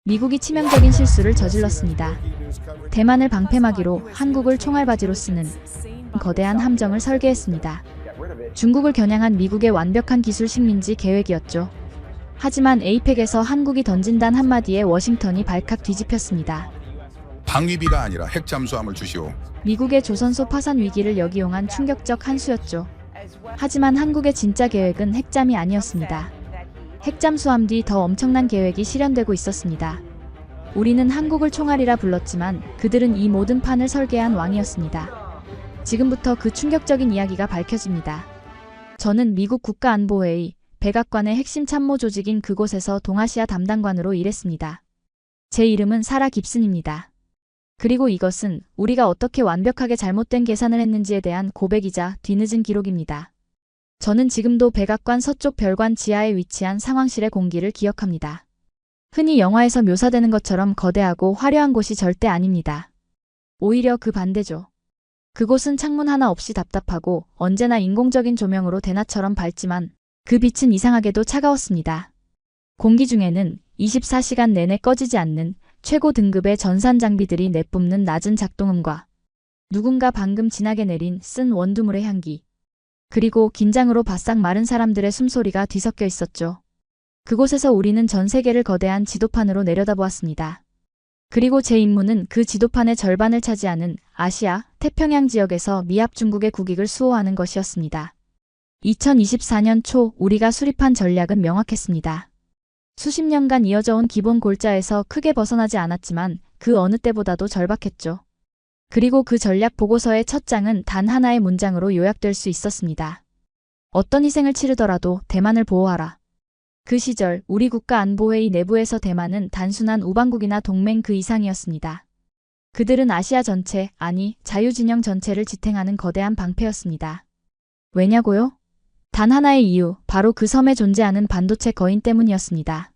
미국이 치명적인 실수를 저질렀습니다. 대만을 방패막이로 한국을 총알바지로 쓰는 거대한 함정을 설계했습니다. 중국을 겨냥한 미국의 완벽한 기술 식민지 계획이었죠. 하지만 에이펙에서 한국이 던진 단 한마디에 워싱턴이 발칵 뒤집혔습니다. 방위비가 아니라 핵 잠수함을 주시오. 미국의 조선소 파산 위기를 역이용한 충격적 한 수였죠. 하지만 한국의 진짜 계획은 핵잠이 아니었습니다. 핵잠수함 뒤 더 엄청난 계획이 실현되고 있었습니다. 우리는 한국을 총알이라 불렀지만 그들은 이 모든 판을 설계한 왕이었습니다. 지금부터 그 충격적인 이야기가 밝혀집니다. 저는 미국 국가안보회의 백악관의 핵심 참모 조직인 그곳에서 동아시아 담당관으로 일했습니다. 제 이름은 사라 깁슨입니다. 그리고 이것은 우리가 어떻게 완벽하게 잘못된 계산을 했는지에 대한 고백이자 뒤늦은 기록입니다. 저는 지금도 백악관 서쪽 별관 지하에 위치한 상황실의 공기를 기억합니다. 흔히 영화에서 묘사되는 것처럼 거대하고 화려한 곳이 절대 아닙니다. 오히려 그 반대죠. 그곳은 창문 하나 없이 답답하고 언제나 인공적인 조명으로 대낮처럼 밝지만 그 빛은 이상하게도 차가웠습니다. 공기 중에는 24시간 내내 꺼지지 않는 최고 등급의 전산 장비들이 내뿜는 낮은 작동음과 누군가 방금 진하게 내린 쓴 원두물의 향기, 그리고 긴장으로 바싹 마른 사람들의 숨소리가 뒤섞여 있었죠. 그곳에서 우리는 전 세계를 거대한 지도판으로 내려다보았습니다. 그리고 제 임무는 그 지도판의 절반을 차지하는 아시아, 태평양 지역에서 미합 중국의 국익을 수호하는 것이었습니다. 2024년 초 우리가 수립한 전략은 명확했습니다. 수십 년간 이어져 온 기본 골자에서 크게 벗어나지 않았지만 그 어느 때보다도 절박했죠. 그리고 그 전략 보고서의 첫 장은 단 하나의 문장으로 요약될 수 있었습니다. 어떤 희생을 치르더라도 대만을 보호하라. 그 시절 우리 국가안보회의 내부에서 대만은 단순한 우방국이나 동맹 그 이상이었습니다. 그들은 아시아 전체, 아니 자유진영 전체를 지탱하는 거대한 방패였습니다. 왜냐고요? 단 하나의 이유, 바로 그 섬에 존재하는 반도체 거인 때문이었습니다.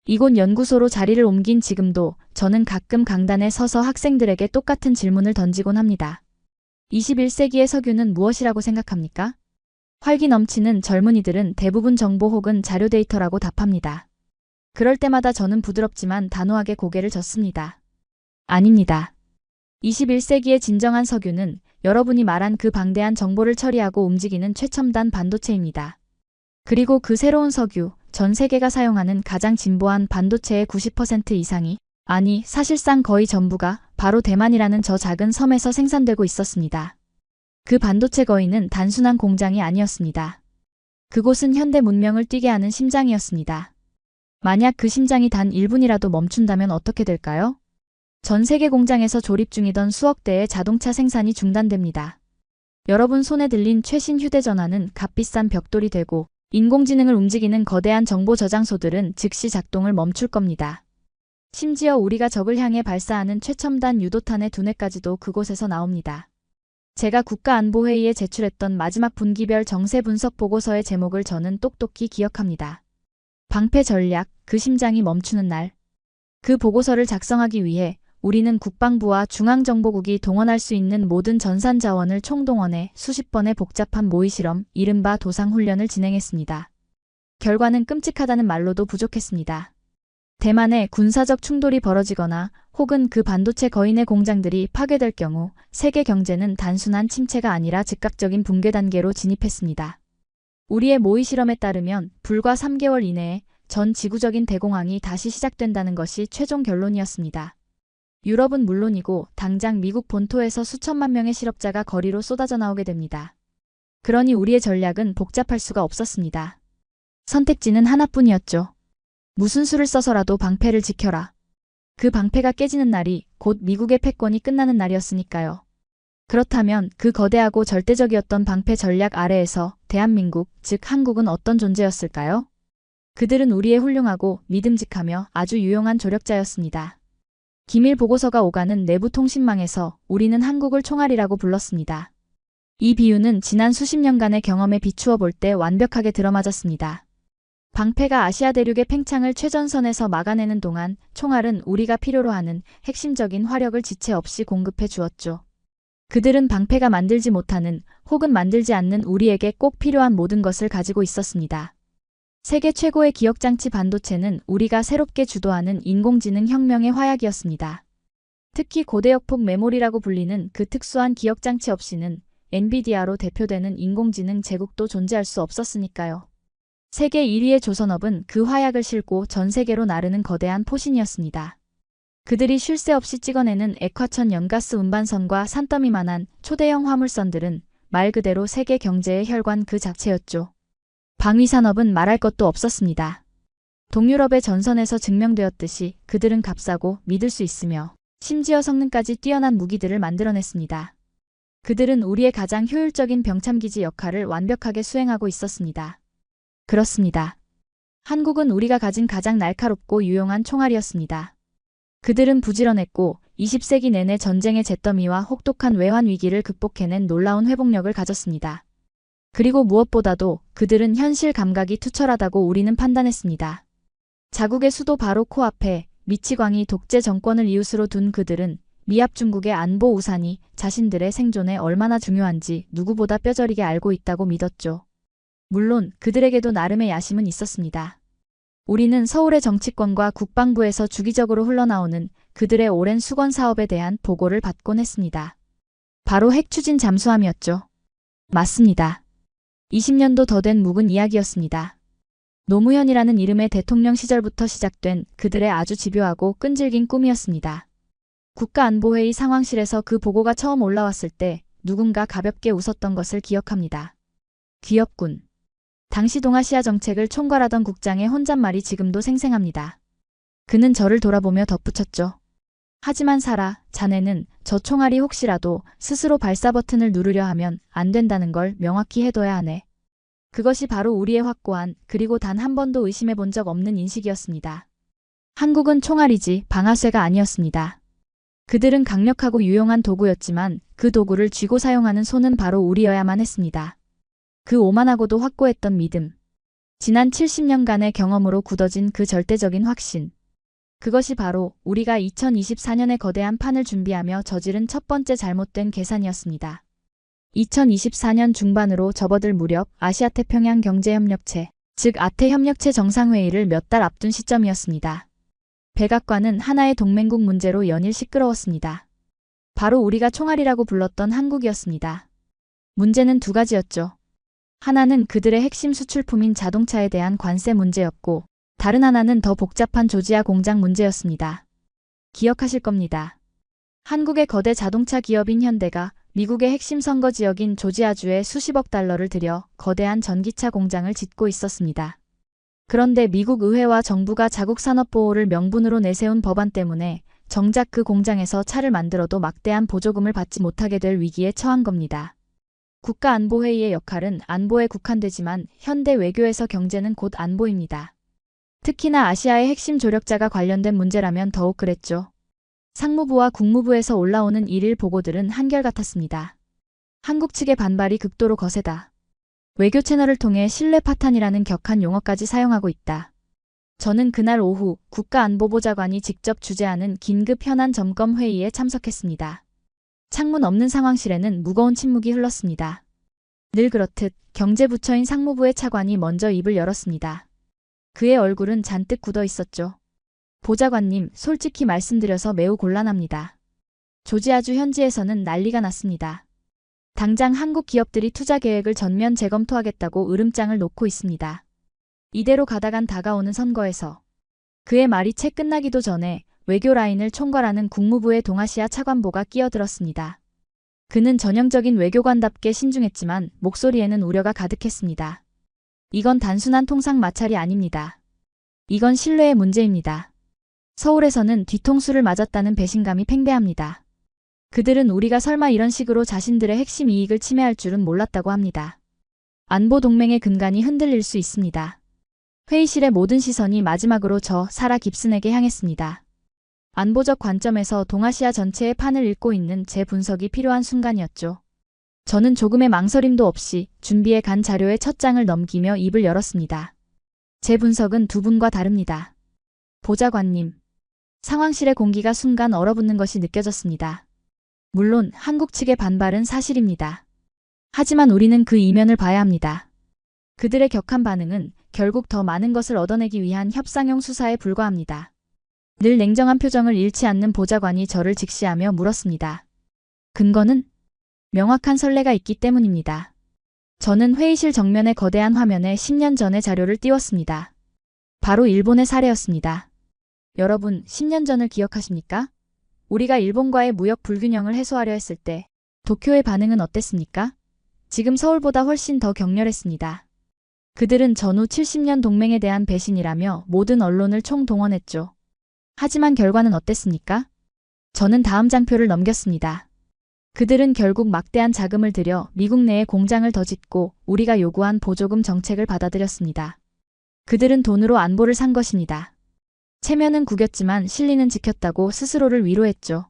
이곳 연구소로 자리를 옮긴 지금도 저는 가끔 강단에 서서 학생들에게 똑같은 질문을 던지곤 합니다. 21세기의 석유는 무엇이라고 생각합니까? 활기 넘치는 젊은이들은 대부분 정보 혹은 자료 데이터라고 답합니다. 그럴 때마다 저는 부드럽지만 단호하게 고개를 젓습니다. 아닙니다. 21세기의 진정한 석유는 여러분이 말한 그 방대한 정보를 처리하고 움직이는 최첨단 반도체입니다. 그리고 그 새로운 석유, 전 세계가 사용하는 가장 진보한 반도체의 90% 이상이, 아니 사실상 거의 전부가 바로 대만이라는 저 작은 섬에서 생산되고 있었습니다. 그 반도체 거인은 단순한 공장이 아니었습니다. 그곳은 현대 문명을 뛰게 하는 심장이었습니다. 만약 그 심장이 단 1분이라도 멈춘다면 어떻게 될까요? 전 세계 공장에서 조립 중이던 수억 대의 자동차 생산이 중단됩니다. 여러분 손에 들린 최신 휴대전화는 값비싼 벽돌이 되고 인공지능을 움직이는 거대한 정보 저장소들은 즉시 작동을 멈출 겁니다. 심지어 우리가 적을 향해 발사하는 최첨단 유도탄의 두뇌까지도 그곳에서 나옵니다. 제가 국가안보회의에 제출했던 마지막 분기별 정세 분석 보고서의 제목을 저는 똑똑히 기억합니다. 방패 전략, 그 심장이 멈추는 날. 그 보고서를 작성하기 위해 우리는 국방부와 중앙정보국이 동원할 수 있는 모든 전산 자원을 총동원해 수십 번의 복잡한 모의실험, 이른바 도상훈련을 진행했습니다. 결과는 끔찍하다는 말로도 부족했습니다. 대만에 군사적 충돌이 벌어지거나 혹은 그 반도체 거인의 공장들이 파괴될 경우 세계 경제는 단순한 침체가 아니라 즉각적인 붕괴 단계로 진입했습니다. 우리의 모의실험에 따르면 불과 3개월 이내에 전 지구적인 대공황이 다시 시작된다는 것이 최종 결론이었습니다. 유럽은 물론이고 당장 미국 본토에서 수천만 명의 실업자가 거리로 쏟아져 나오게 됩니다. 그러니 우리의 전략은 복잡할 수가 없었습니다. 선택지는 하나뿐이었죠. 무슨 수를 써서라도 방패를 지켜라. 그 방패가 깨지는 날이 곧 미국의 패권이 끝나는 날이었으니까요. 그렇다면 그 거대하고 절대적이었던 방패 전략 아래에서 대한민국, 즉 한국은 어떤 존재였을까요? 그들은 우리의 훌륭하고 믿음직하며 아주 유용한 조력자였습니다. 기밀 보고서가 오가는 내부 통신망에서 우리는 한국을 총알이라고 불렀습니다. 이 비유는 지난 수십 년간의 경험에 비추어 볼 때 완벽하게 들어맞았습니다. 방패가 아시아 대륙의 팽창을 최전선에서 막아내는 동안 총알은 우리가 필요로 하는 핵심적인 화력을 지체 없이 공급해 주었죠. 그들은 방패가 만들지 못하는 혹은 만들지 않는 우리에게 꼭 필요한 모든 것을 가지고 있었습니다. 세계 최고의 기억장치 반도체는 우리가 새롭게 주도하는 인공지능 혁명의 화약이었습니다. 특히 고대역폭 메모리라고 불리는 그 특수한 기억장치 없이는 엔비디아로 대표되는 인공지능 제국도 존재할 수 없었으니까요. 세계 1위의 조선업은 그 화약을 싣고 전 세계로 나르는 거대한 포신이었습니다. 그들이 쉴 새 없이 찍어내는 액화천 연가스 운반선과 산더미만한 초대형 화물선들은 말 그대로 세계 경제의 혈관 그 자체였죠. 방위산업은 말할 것도 없었습니다. 동유럽의 전선에서 증명되었듯이 그들은 값싸고 믿을 수 있으며 심지어 성능까지 뛰어난 무기들을 만들어냈습니다. 그들은 우리의 가장 효율적인 병참기지 역할을 완벽하게 수행하고 있었습니다. 그렇습니다. 한국은 우리가 가진 가장 날카롭고 유용한 총알이었습니다. 그들은 부지런했고 20세기 내내 전쟁의 잿더미와 혹독한 외환 위기를 극복해낸 놀라운 회복력을 가졌습니다. 그리고 무엇보다도 그들은 현실 감각이 투철하다고 우리는 판단했습니다. 자국의 수도 바로 코앞에 미치광이 독재 정권을 이웃으로 둔 그들은 미합 중국의 안보 우산이 자신들의 생존에 얼마나 중요한지 누구보다 뼈저리게 알고 있다고 믿었죠. 물론 그들에게도 나름의 야심은 있었습니다. 우리는 서울의 정치권과 국방부에서 주기적으로 흘러나오는 그들의 오랜 수건 사업에 대한 보고를 받곤 했습니다. 바로 핵 추진 잠수함이었죠. 맞습니다. 20년도 더 된 묵은 이야기였습니다. 노무현이라는 이름의 대통령 시절부터 시작된 그들의 아주 집요하고 끈질긴 꿈이었습니다. 국가안보회의 상황실에서 그 보고가 처음 올라왔을 때 누군가 가볍게 웃었던 것을 기억합니다. 귀엽군. 당시 동아시아 정책을 총괄하던 국장의 혼잣말이 지금도 생생합니다. 그는 저를 돌아보며 덧붙였죠. 하지만 사라, 자네는 저 총알이 혹시라도 스스로 발사 버튼을 누르려 하면 안 된다는 걸 명확히 해둬야 하네. 그것이 바로 우리의 확고한 그리고 단 한 번도 의심해 본 적 없는 인식이었습니다. 한국은 총알이지 방아쇠가 아니었습니다. 그들은 강력하고 유용한 도구였지만 그 도구를 쥐고 사용하는 손은 바로 우리여야만 했습니다. 그 오만하고도 확고했던 믿음. 지난 70년간의 경험으로 굳어진 그 절대적인 확신. 그것이 바로 우리가 2024년에 거대한 판을 준비하며 저지른 첫 번째 잘못된 계산이었습니다. 2024년 중반으로 접어들 무렵 아시아태평양 경제협력체, 즉 아태협력체 정상회의를 몇 달 앞둔 시점이었습니다. 백악관은 하나의 동맹국 문제로 연일 시끄러웠습니다. 바로 우리가 총알이라고 불렀던 한국이었습니다. 문제는 두 가지였죠. 하나는 그들의 핵심 수출품인 자동차에 대한 관세 문제였고 다른 하나는 더 복잡한 조지아 공장 문제였습니다. 기억하실 겁니다. 한국의 거대 자동차 기업인 현대가 미국의 핵심 선거 지역인 조지아주에 수십억 달러를 들여 거대한 전기차 공장을 짓고 있었습니다. 그런데 미국 의회와 정부가 자국 산업 보호를 명분으로 내세운 법안 때문에 정작 그 공장에서 차를 만들어도 막대한 보조금을 받지 못하게 될 위기에 처한 겁니다. 국가안보회의의 역할은 안보에 국한되지만 현대 외교에서 경제는 곧 안보입니다. 특히나 아시아의 핵심 조력자가 관련된 문제라면 더욱 그랬죠. 상무부와 국무부에서 올라오는 일일 보고들은 한결같았습니다. 한국 측의 반발이 극도로 거세다. 외교 채널을 통해 신뢰 파탄이라는 격한 용어까지 사용하고 있다. 저는 그날 오후 국가안보보좌관이 직접 주재하는 긴급 현안 점검 회의에 참석했습니다. 창문 없는 상황실에는 무거운 침묵이 흘렀습니다. 늘 그렇듯 경제부처인 상무부의 차관이 먼저 입을 열었습니다. 그의 얼굴은 잔뜩 굳어 있었죠. 보좌관님, 솔직히 말씀드려서 매우 곤란합니다. 조지아주 현지에서는 난리가 났습니다. 당장 한국 기업들이 투자 계획을 전면 재검토하겠다고 으름장을 놓고 있습니다. 이대로 가다간 다가오는 선거에서. 그의 말이 채 끝나기도 전에 외교 라인을 총괄하는 국무부의 동아시아 차관보가 끼어들었습니다. 그는 전형적인 외교관답게 신중했지만 목소리에는 우려가 가득했습니다. 이건 단순한 통상 마찰이 아닙니다. 이건 신뢰의 문제입니다. 서울에서는 뒤통수를 맞았다는 배신감이 팽배합니다. 그들은 우리가 설마 이런 식으로 자신들의 핵심 이익을 침해할 줄은 몰랐다고 합니다. 안보 동맹의 근간이 흔들릴 수 있습니다. 회의실의 모든 시선이 마지막으로 저 사라 깁슨에게 향했습니다. 안보적 관점에서 동아시아 전체의 판을 읽고 있는 제 분석이 필요한 순간이었죠. 저는 조금의 망설임도 없이 준비해 간 자료의 첫 장을 넘기며 입을 열었습니다. 제 분석은 두 분과 다릅니다. 보좌관님. 상황실의 공기가 순간 얼어붙는 것이 느껴졌습니다. 물론 한국 측의 반발은 사실입니다. 하지만 우리는 그 이면을 봐야 합니다. 그들의 격한 반응은 결국 더 많은 것을 얻어내기 위한 협상용 수사에 불과합니다. 늘 냉정한 표정을 잃지 않는 보좌관이 저를 직시하며 물었습니다. 근거는? 명확한 선례가 있기 때문입니다. 저는 회의실 정면의 거대한 화면에 10년 전의 자료를 띄웠습니다. 바로 일본의 사례였습니다. 여러분, 10년 전을 기억하십니까? 우리가 일본과의 무역 불균형을 해소하려 했을 때 도쿄의 반응은 어땠습니까? 지금 서울보다 훨씬 더 격렬했습니다. 그들은 전후 70년 동맹에 대한 배신이라며 모든 언론을 총동원했죠. 하지만 결과는 어땠습니까? 저는 다음 장표를 넘겼습니다. 그들은 결국 막대한 자금을 들여 미국 내에 공장을 더 짓고 우리가 요구한 보조금 정책을 받아들였습니다. 그들은 돈으로 안보를 산 것입니다. 체면은 구겼지만 실리는 지켰다고 스스로를 위로했죠.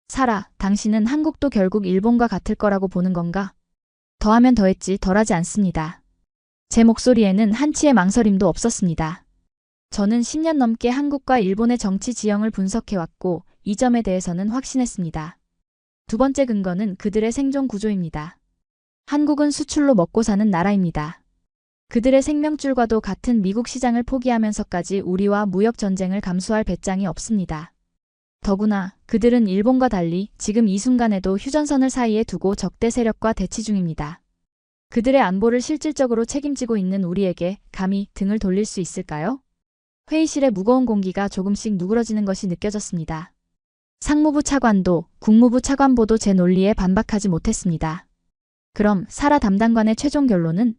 사라, 당신은 한국도 결국 일본과 같을 거라고 보는 건가? 더하면 더했지 덜하지 않습니다. 제 목소리에는 한치의 망설임도 없었습니다. 저는 10년 넘게 한국과 일본의 정치 지형을 분석해왔고 이 점에 대해서는 확신했습니다. 두 번째 근거는 그들의 생존 구조입니다. 한국은 수출로 먹고 사는 나라입니다. 그들의 생명줄과도 같은 미국 시장을 포기하면서까지 우리와 무역 전쟁을 감수할 배짱이 없습니다. 더구나 그들은 일본과 달리 지금 이 순간에도 휴전선을 사이에 두고 적대 세력과 대치 중입니다. 그들의 안보를 실질적으로 책임지고 있는 우리에게 감히 등을 돌릴 수 있을까요? 회의실의 무거운 공기가 조금씩 누그러지는 것이 느껴졌습니다. 상무부 차관도 국무부 차관보도 제 논리에 반박하지 못했습니다. 그럼 사라 담당관의 최종 결론은?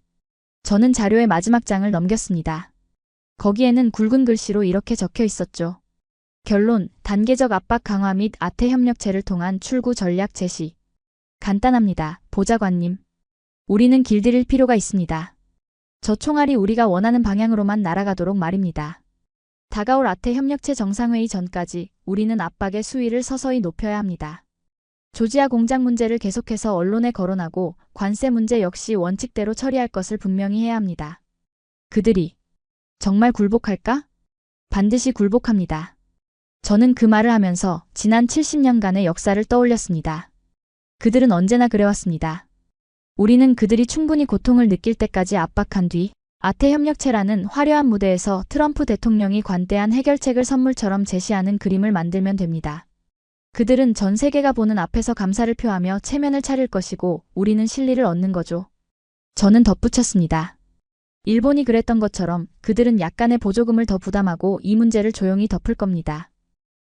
저는 자료의 마지막 장을 넘겼습니다. 거기에는 굵은 글씨로 이렇게 적혀 있었죠. 결론, 단계적 압박 강화 및 아태 협력체를 통한 출구 전략 제시. 간단합니다. 보좌관님. 우리는 길들일 필요가 있습니다. 저 총알이 우리가 원하는 방향으로만 날아가도록 말입니다. 다가올 아태 협력체 정상회의 전까지 우리는 압박의 수위를 서서히 높여야 합니다. 조지아 공장 문제를 계속해서 언론에 거론하고 관세 문제 역시 원칙대로 처리할 것을 분명히 해야 합니다. 그들이 정말 굴복할까? 반드시 굴복합니다. 저는 그 말을 하면서 지난 70년간의 역사를 떠올렸습니다. 그들은 언제나 그래왔습니다. 우리는 그들이 충분히 고통을 느낄 때까지 압박한 뒤 아태 협력체라는 화려한 무대에서 트럼프 대통령이 관대한 해결책을 선물처럼 제시하는 그림을 만들면 됩니다. 그들은 전 세계가 보는 앞에서 감사를 표하며 체면을 차릴 것이고 우리는 실리를 얻는 거죠. 저는 덧붙였습니다. 일본이 그랬던 것처럼 그들은 약간의 보조금을 더 부담하고 이 문제를 조용히 덮을 겁니다.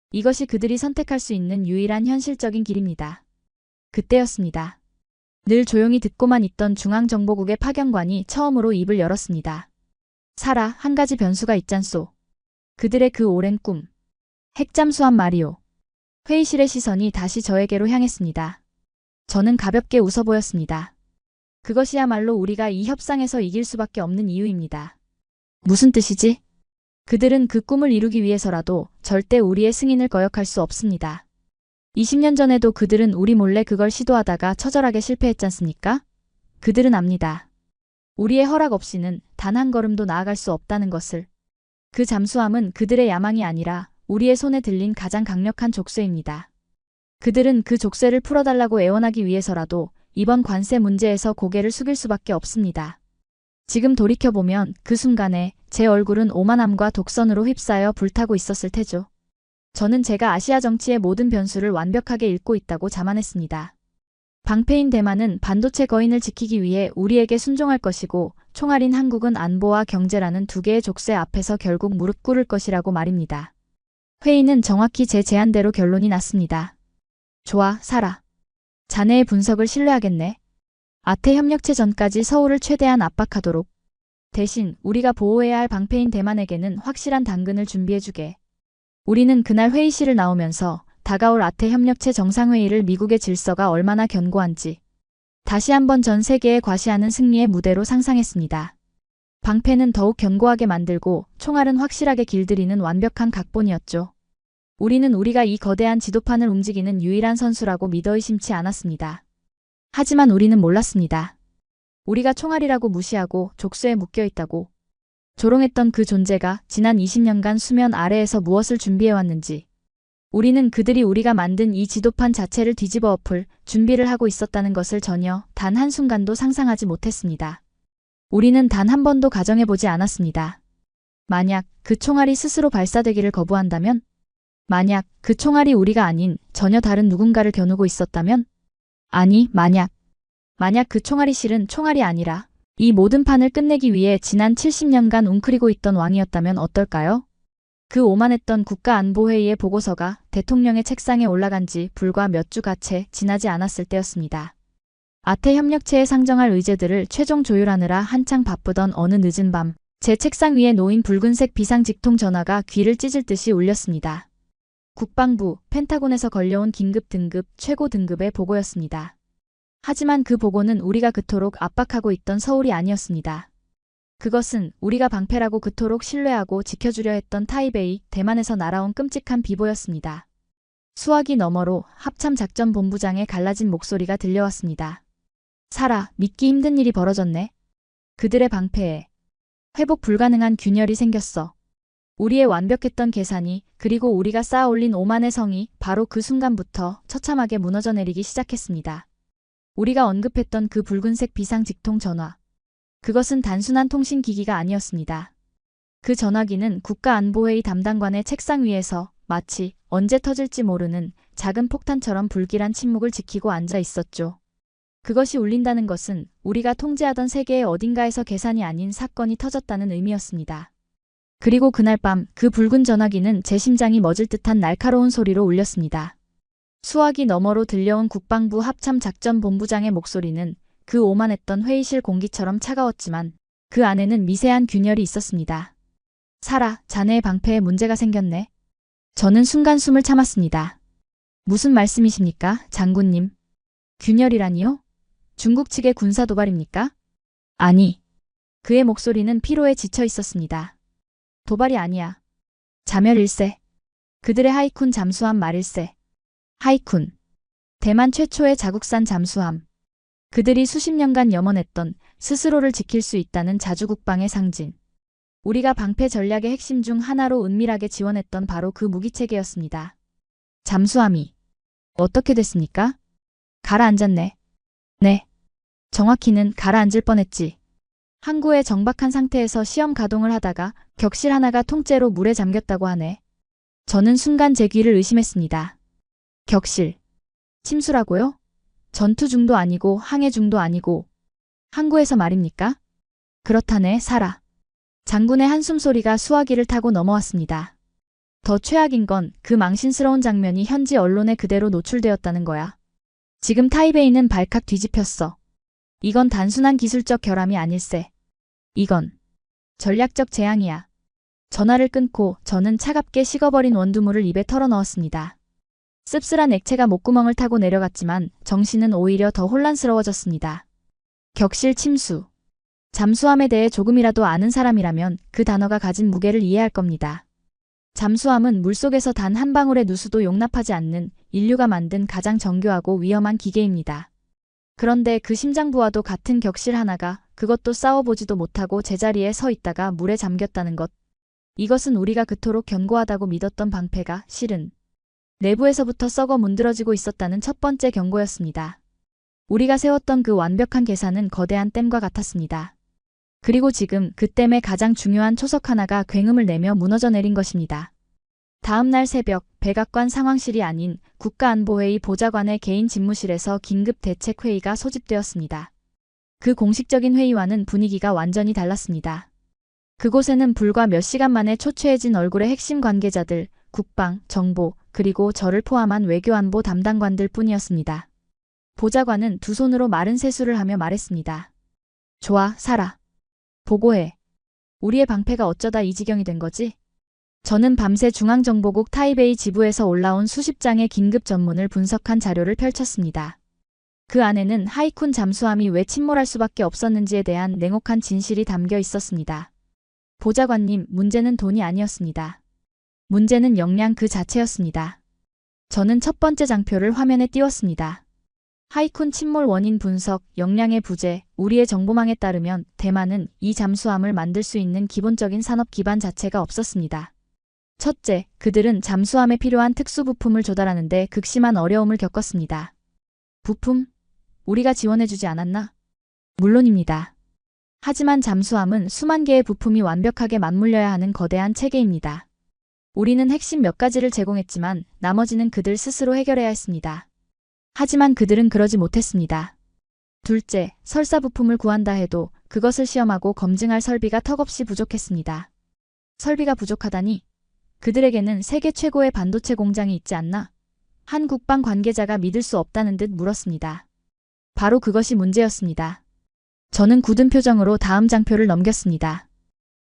이것이 그들이 선택할 수 있는 유일한 현실적인 길입니다. 그때였습니다. 늘 조용히 듣고만 있던 중앙정보국의 파견관이 처음으로 입을 열었습니다. 사라, 한 가지 변수가 있잖소. 그들의 그 오랜 꿈. 핵잠수함 말이오. 회의실의 시선이 다시 저에게로 향했습니다. 저는 가볍게 웃어 보였습니다. 그것이야말로 우리가 이 협상에서 이길 수밖에 없는 이유입니다. 무슨 뜻이지? 그들은 그 꿈을 이루기 위해서라도 절대 우리의 승인을 거역할 수 없습니다. 20년 전에도 그들은 우리 몰래 그걸 시도하다가 처절하게 실패했잖습니까? 그들은 압니다. 우리의 허락 없이는 단 한 걸음도 나아갈 수 없다는 것을. 그 잠수함은 그들의 야망이 아니라 우리의 손에 들린 가장 강력한 족쇄입니다. 그들은 그 족쇄를 풀어달라고 애원하기 위해서라도 이번 관세 문제에서 고개를 숙일 수밖에 없습니다. 지금 돌이켜보면 그 순간에 제 얼굴은 오만함과 독선으로 휩싸여 불타고 있었을 테죠. 저는 제가 아시아 정치의 모든 변수를 완벽하게 읽고 있다고 자만했습니다. 방패인 대만은 반도체 거인을 지키기 위해 우리에게 순종할 것이고 총알인 한국은 안보와 경제라는 두 개의 족쇄 앞에서 결국 무릎 꿇을 것이라고 말입니다. 회의는 정확히 제 제안대로 결론이 났습니다. 좋아, 사라. 자네의 분석을 신뢰하겠네. 아태 협력체 전까지 서울을 최대한 압박하도록. 대신 우리가 보호해야 할 방패인 대만에게는 확실한 당근을 준비해주게. 우리는 그날 회의실을 나오면서 다가올 아태 협력체 정상회의를 미국의 질서가 얼마나 견고한지 다시 한번 전 세계에 과시하는 승리의 무대로 상상했습니다. 방패는 더욱 견고하게 만들고 총알은 확실하게 길들이는 완벽한 각본이었죠. 우리는 우리가 이 거대한 지도판을 움직이는 유일한 선수라고 믿어 의심치 않았습니다. 하지만 우리는 몰랐습니다. 우리가 총알이라고 무시하고 족쇄에 묶여있다고. 조롱했던 그 존재가 지난 20년간 수면 아래에서 무엇을 준비해왔는지. 우리는 그들이 우리가 만든 이 지도판 자체를 뒤집어 엎을 준비를 하고 있었다는 것을 전혀 단 한순간도 상상하지 못했습니다. 우리는 단 한 번도 가정해보지 않았습니다. 만약 그 총알이 스스로 발사되기를 거부한다면? 만약 그 총알이 우리가 아닌 전혀 다른 누군가를 겨누고 있었다면? 아니, 만약 그 총알이 실은 총알이 아니라 이 모든 판을 끝내기 위해 지난 70년간 웅크리고 있던 왕이었다면 어떨까요? 그 오만했던 국가안보회의의 보고서가 대통령의 책상에 올라간 지 불과 몇 주가 채 지나지 않았을 때였습니다. 아태 협력체에 상정할 의제들을 최종 조율하느라 한창 바쁘던 어느 늦은 밤, 제 책상 위에 놓인 붉은색 비상직통 전화가 귀를 찢을 듯이 울렸습니다. 국방부, 펜타곤에서 걸려온 긴급 등급, 최고 등급의 보고였습니다. 하지만 그 보고는 우리가 그토록 압박하고 있던 서울이 아니었습니다. 그것은 우리가 방패라고 그토록 신뢰하고 지켜주려 했던 타이베이, 대만에서 날아온 끔찍한 비보였습니다. 수화기 너머로 합참작전본부장의 갈라진 목소리가 들려왔습니다. 살아, 믿기 힘든 일이 벌어졌네. 그들의 방패에 회복 불가능한 균열이 생겼어. 우리의 완벽했던 계산이, 그리고 우리가 쌓아 올린 오만의 성이 바로 그 순간부터 처참하게 무너져 내리기 시작했습니다. 우리가 언급했던 그 붉은색 비상직통 전화. 그것은 단순한 통신기기가 아니었습니다. 그 전화기는 국가안보회의 담당관의 책상 위에서 마치 언제 터질지 모르는 작은 폭탄처럼 불길한 침묵을 지키고 앉아 있었죠. 그것이 울린다는 것은 우리가 통제하던 세계의 어딘가에서 계산이 아닌 사건이 터졌다는 의미였습니다. 그리고 그날 밤 그 붉은 전화기는 제 심장이 멎을 듯한 날카로운 소리로 울렸습니다. 수화기 너머로 들려온 국방부 합참작전본부장의 목소리는 그 오만했던 회의실 공기처럼 차가웠지만 그 안에는 미세한 균열이 있었습니다. 살아, 자네의 방패에 문제가 생겼네. 저는 순간 숨을 참았습니다. 무슨 말씀이십니까, 장군님? 균열이라니요? 중국 측의 군사 도발입니까? 아니. 그의 목소리는 피로에 지쳐 있었습니다. 도발이 아니야. 자멸일세. 그들의 하이쿤 잠수함 말일세. 하이쿤. 대만 최초의 자국산 잠수함. 그들이 수십 년간 염원했던 스스로를 지킬 수 있다는 자주국방의 상징. 우리가 방패 전략의 핵심 중 하나로 은밀하게 지원했던 바로 그 무기체계였습니다. 잠수함이 어떻게 됐습니까? 가라앉았네. 네. 정확히는 가라앉을 뻔했지. 항구의 정박한 상태에서 시험 가동을 하다가 격실 하나가 통째로 물에 잠겼다고 하네. 저는 순간 제 귀를 의심했습니다. 격실. 침수라고요? 전투 중도 아니고 항해 중도 아니고 항구에서 말입니까? 그렇다네, 살아. 장군의 한숨 소리가 수화기를 타고 넘어왔습니다. 더 최악인 건 그 망신스러운 장면이 현지 언론에 그대로 노출되었다는 거야. 지금 타이베이는 발칵 뒤집혔어. 이건 단순한 기술적 결함이 아닐세. 이건 전략적 재앙이야. 전화를 끊고 저는 차갑게 식어버린 원두물을 입에 털어넣었습니다. 씁쓸한 액체가 목구멍을 타고 내려갔지만 정신은 오히려 더 혼란스러워졌습니다. 격실 침수. 잠수함에 대해 조금이라도 아는 사람이라면 그 단어가 가진 무게를 이해할 겁니다. 잠수함은 물속에서 단 한 방울의 누수도 용납하지 않는 인류가 만든 가장 정교하고 위험한 기계입니다. 그런데 그 심장부와도 같은 격실 하나가 그것도 싸워보지도 못하고 제자리에 서 있다가 물에 잠겼다는 것. 이것은 우리가 그토록 견고하다고 믿었던 방패가 실은 내부에서부터 썩어 문드러지고 있었다는 첫 번째 경고였습니다. 우리가 세웠던 그 완벽한 계산은 거대한 댐과 같았습니다. 그리고 지금 그 댐의 가장 중요한 초석 하나가 굉음을 내며 무너져 내린 것입니다. 다음 날 새벽, 백악관 상황실이 아닌 국가안보회의 보좌관의 개인 집무실에서 긴급 대책회의가 소집되었습니다. 그 공식적인 회의와는 분위기가 완전히 달랐습니다. 그곳에는 불과 몇 시간 만에 초췌해진 얼굴의 핵심 관계자들, 국방, 정보, 그리고 저를 포함한 외교안보 담당관들 뿐이었습니다. 보좌관은 두 손으로 마른 세수를 하며 말했습니다. 좋아, 살아. 보고해. 우리의 방패가 어쩌다 이 지경이 된 거지? 저는 밤새 중앙정보국 타이베이 지부에서 올라온 수십 장의 긴급 전문을 분석한 자료를 펼쳤습니다. 그 안에는 하이쿤 잠수함이 왜 침몰할 수밖에 없었는지에 대한 냉혹한 진실이 담겨 있었습니다. 보좌관님, 문제는 돈이 아니었습니다. 문제는 역량 그 자체였습니다. 저는 첫 번째 장표를 화면에 띄웠습니다. 하이쿤 침몰 원인 분석, 역량의 부재, 우리의 정보망에 따르면 대만은 이 잠수함을 만들 수 있는 기본적인 산업 기반 자체가 없었습니다. 첫째, 그들은 잠수함에 필요한 특수 부품을 조달하는 데 극심한 어려움을 겪었습니다. 부품? 우리가 지원해주지 않았나? 물론입니다. 하지만 잠수함은 수만 개의 부품이 완벽하게 맞물려야 하는 거대한 체계입니다. 우리는 핵심 몇 가지를 제공했지만 나머지는 그들 스스로 해결해야 했습니다. 하지만 그들은 그러지 못했습니다. 둘째, 설사 부품을 구한다 해도 그것을 시험하고 검증할 설비가 턱없이 부족했습니다. 설비가 부족하다니? 그들에게는 세계 최고의 반도체 공장이 있지 않나? 한 국방 관계자가 믿을 수 없다는 듯 물었습니다. 바로 그것이 문제였습니다. 저는 굳은 표정으로 다음 장표를 넘겼습니다.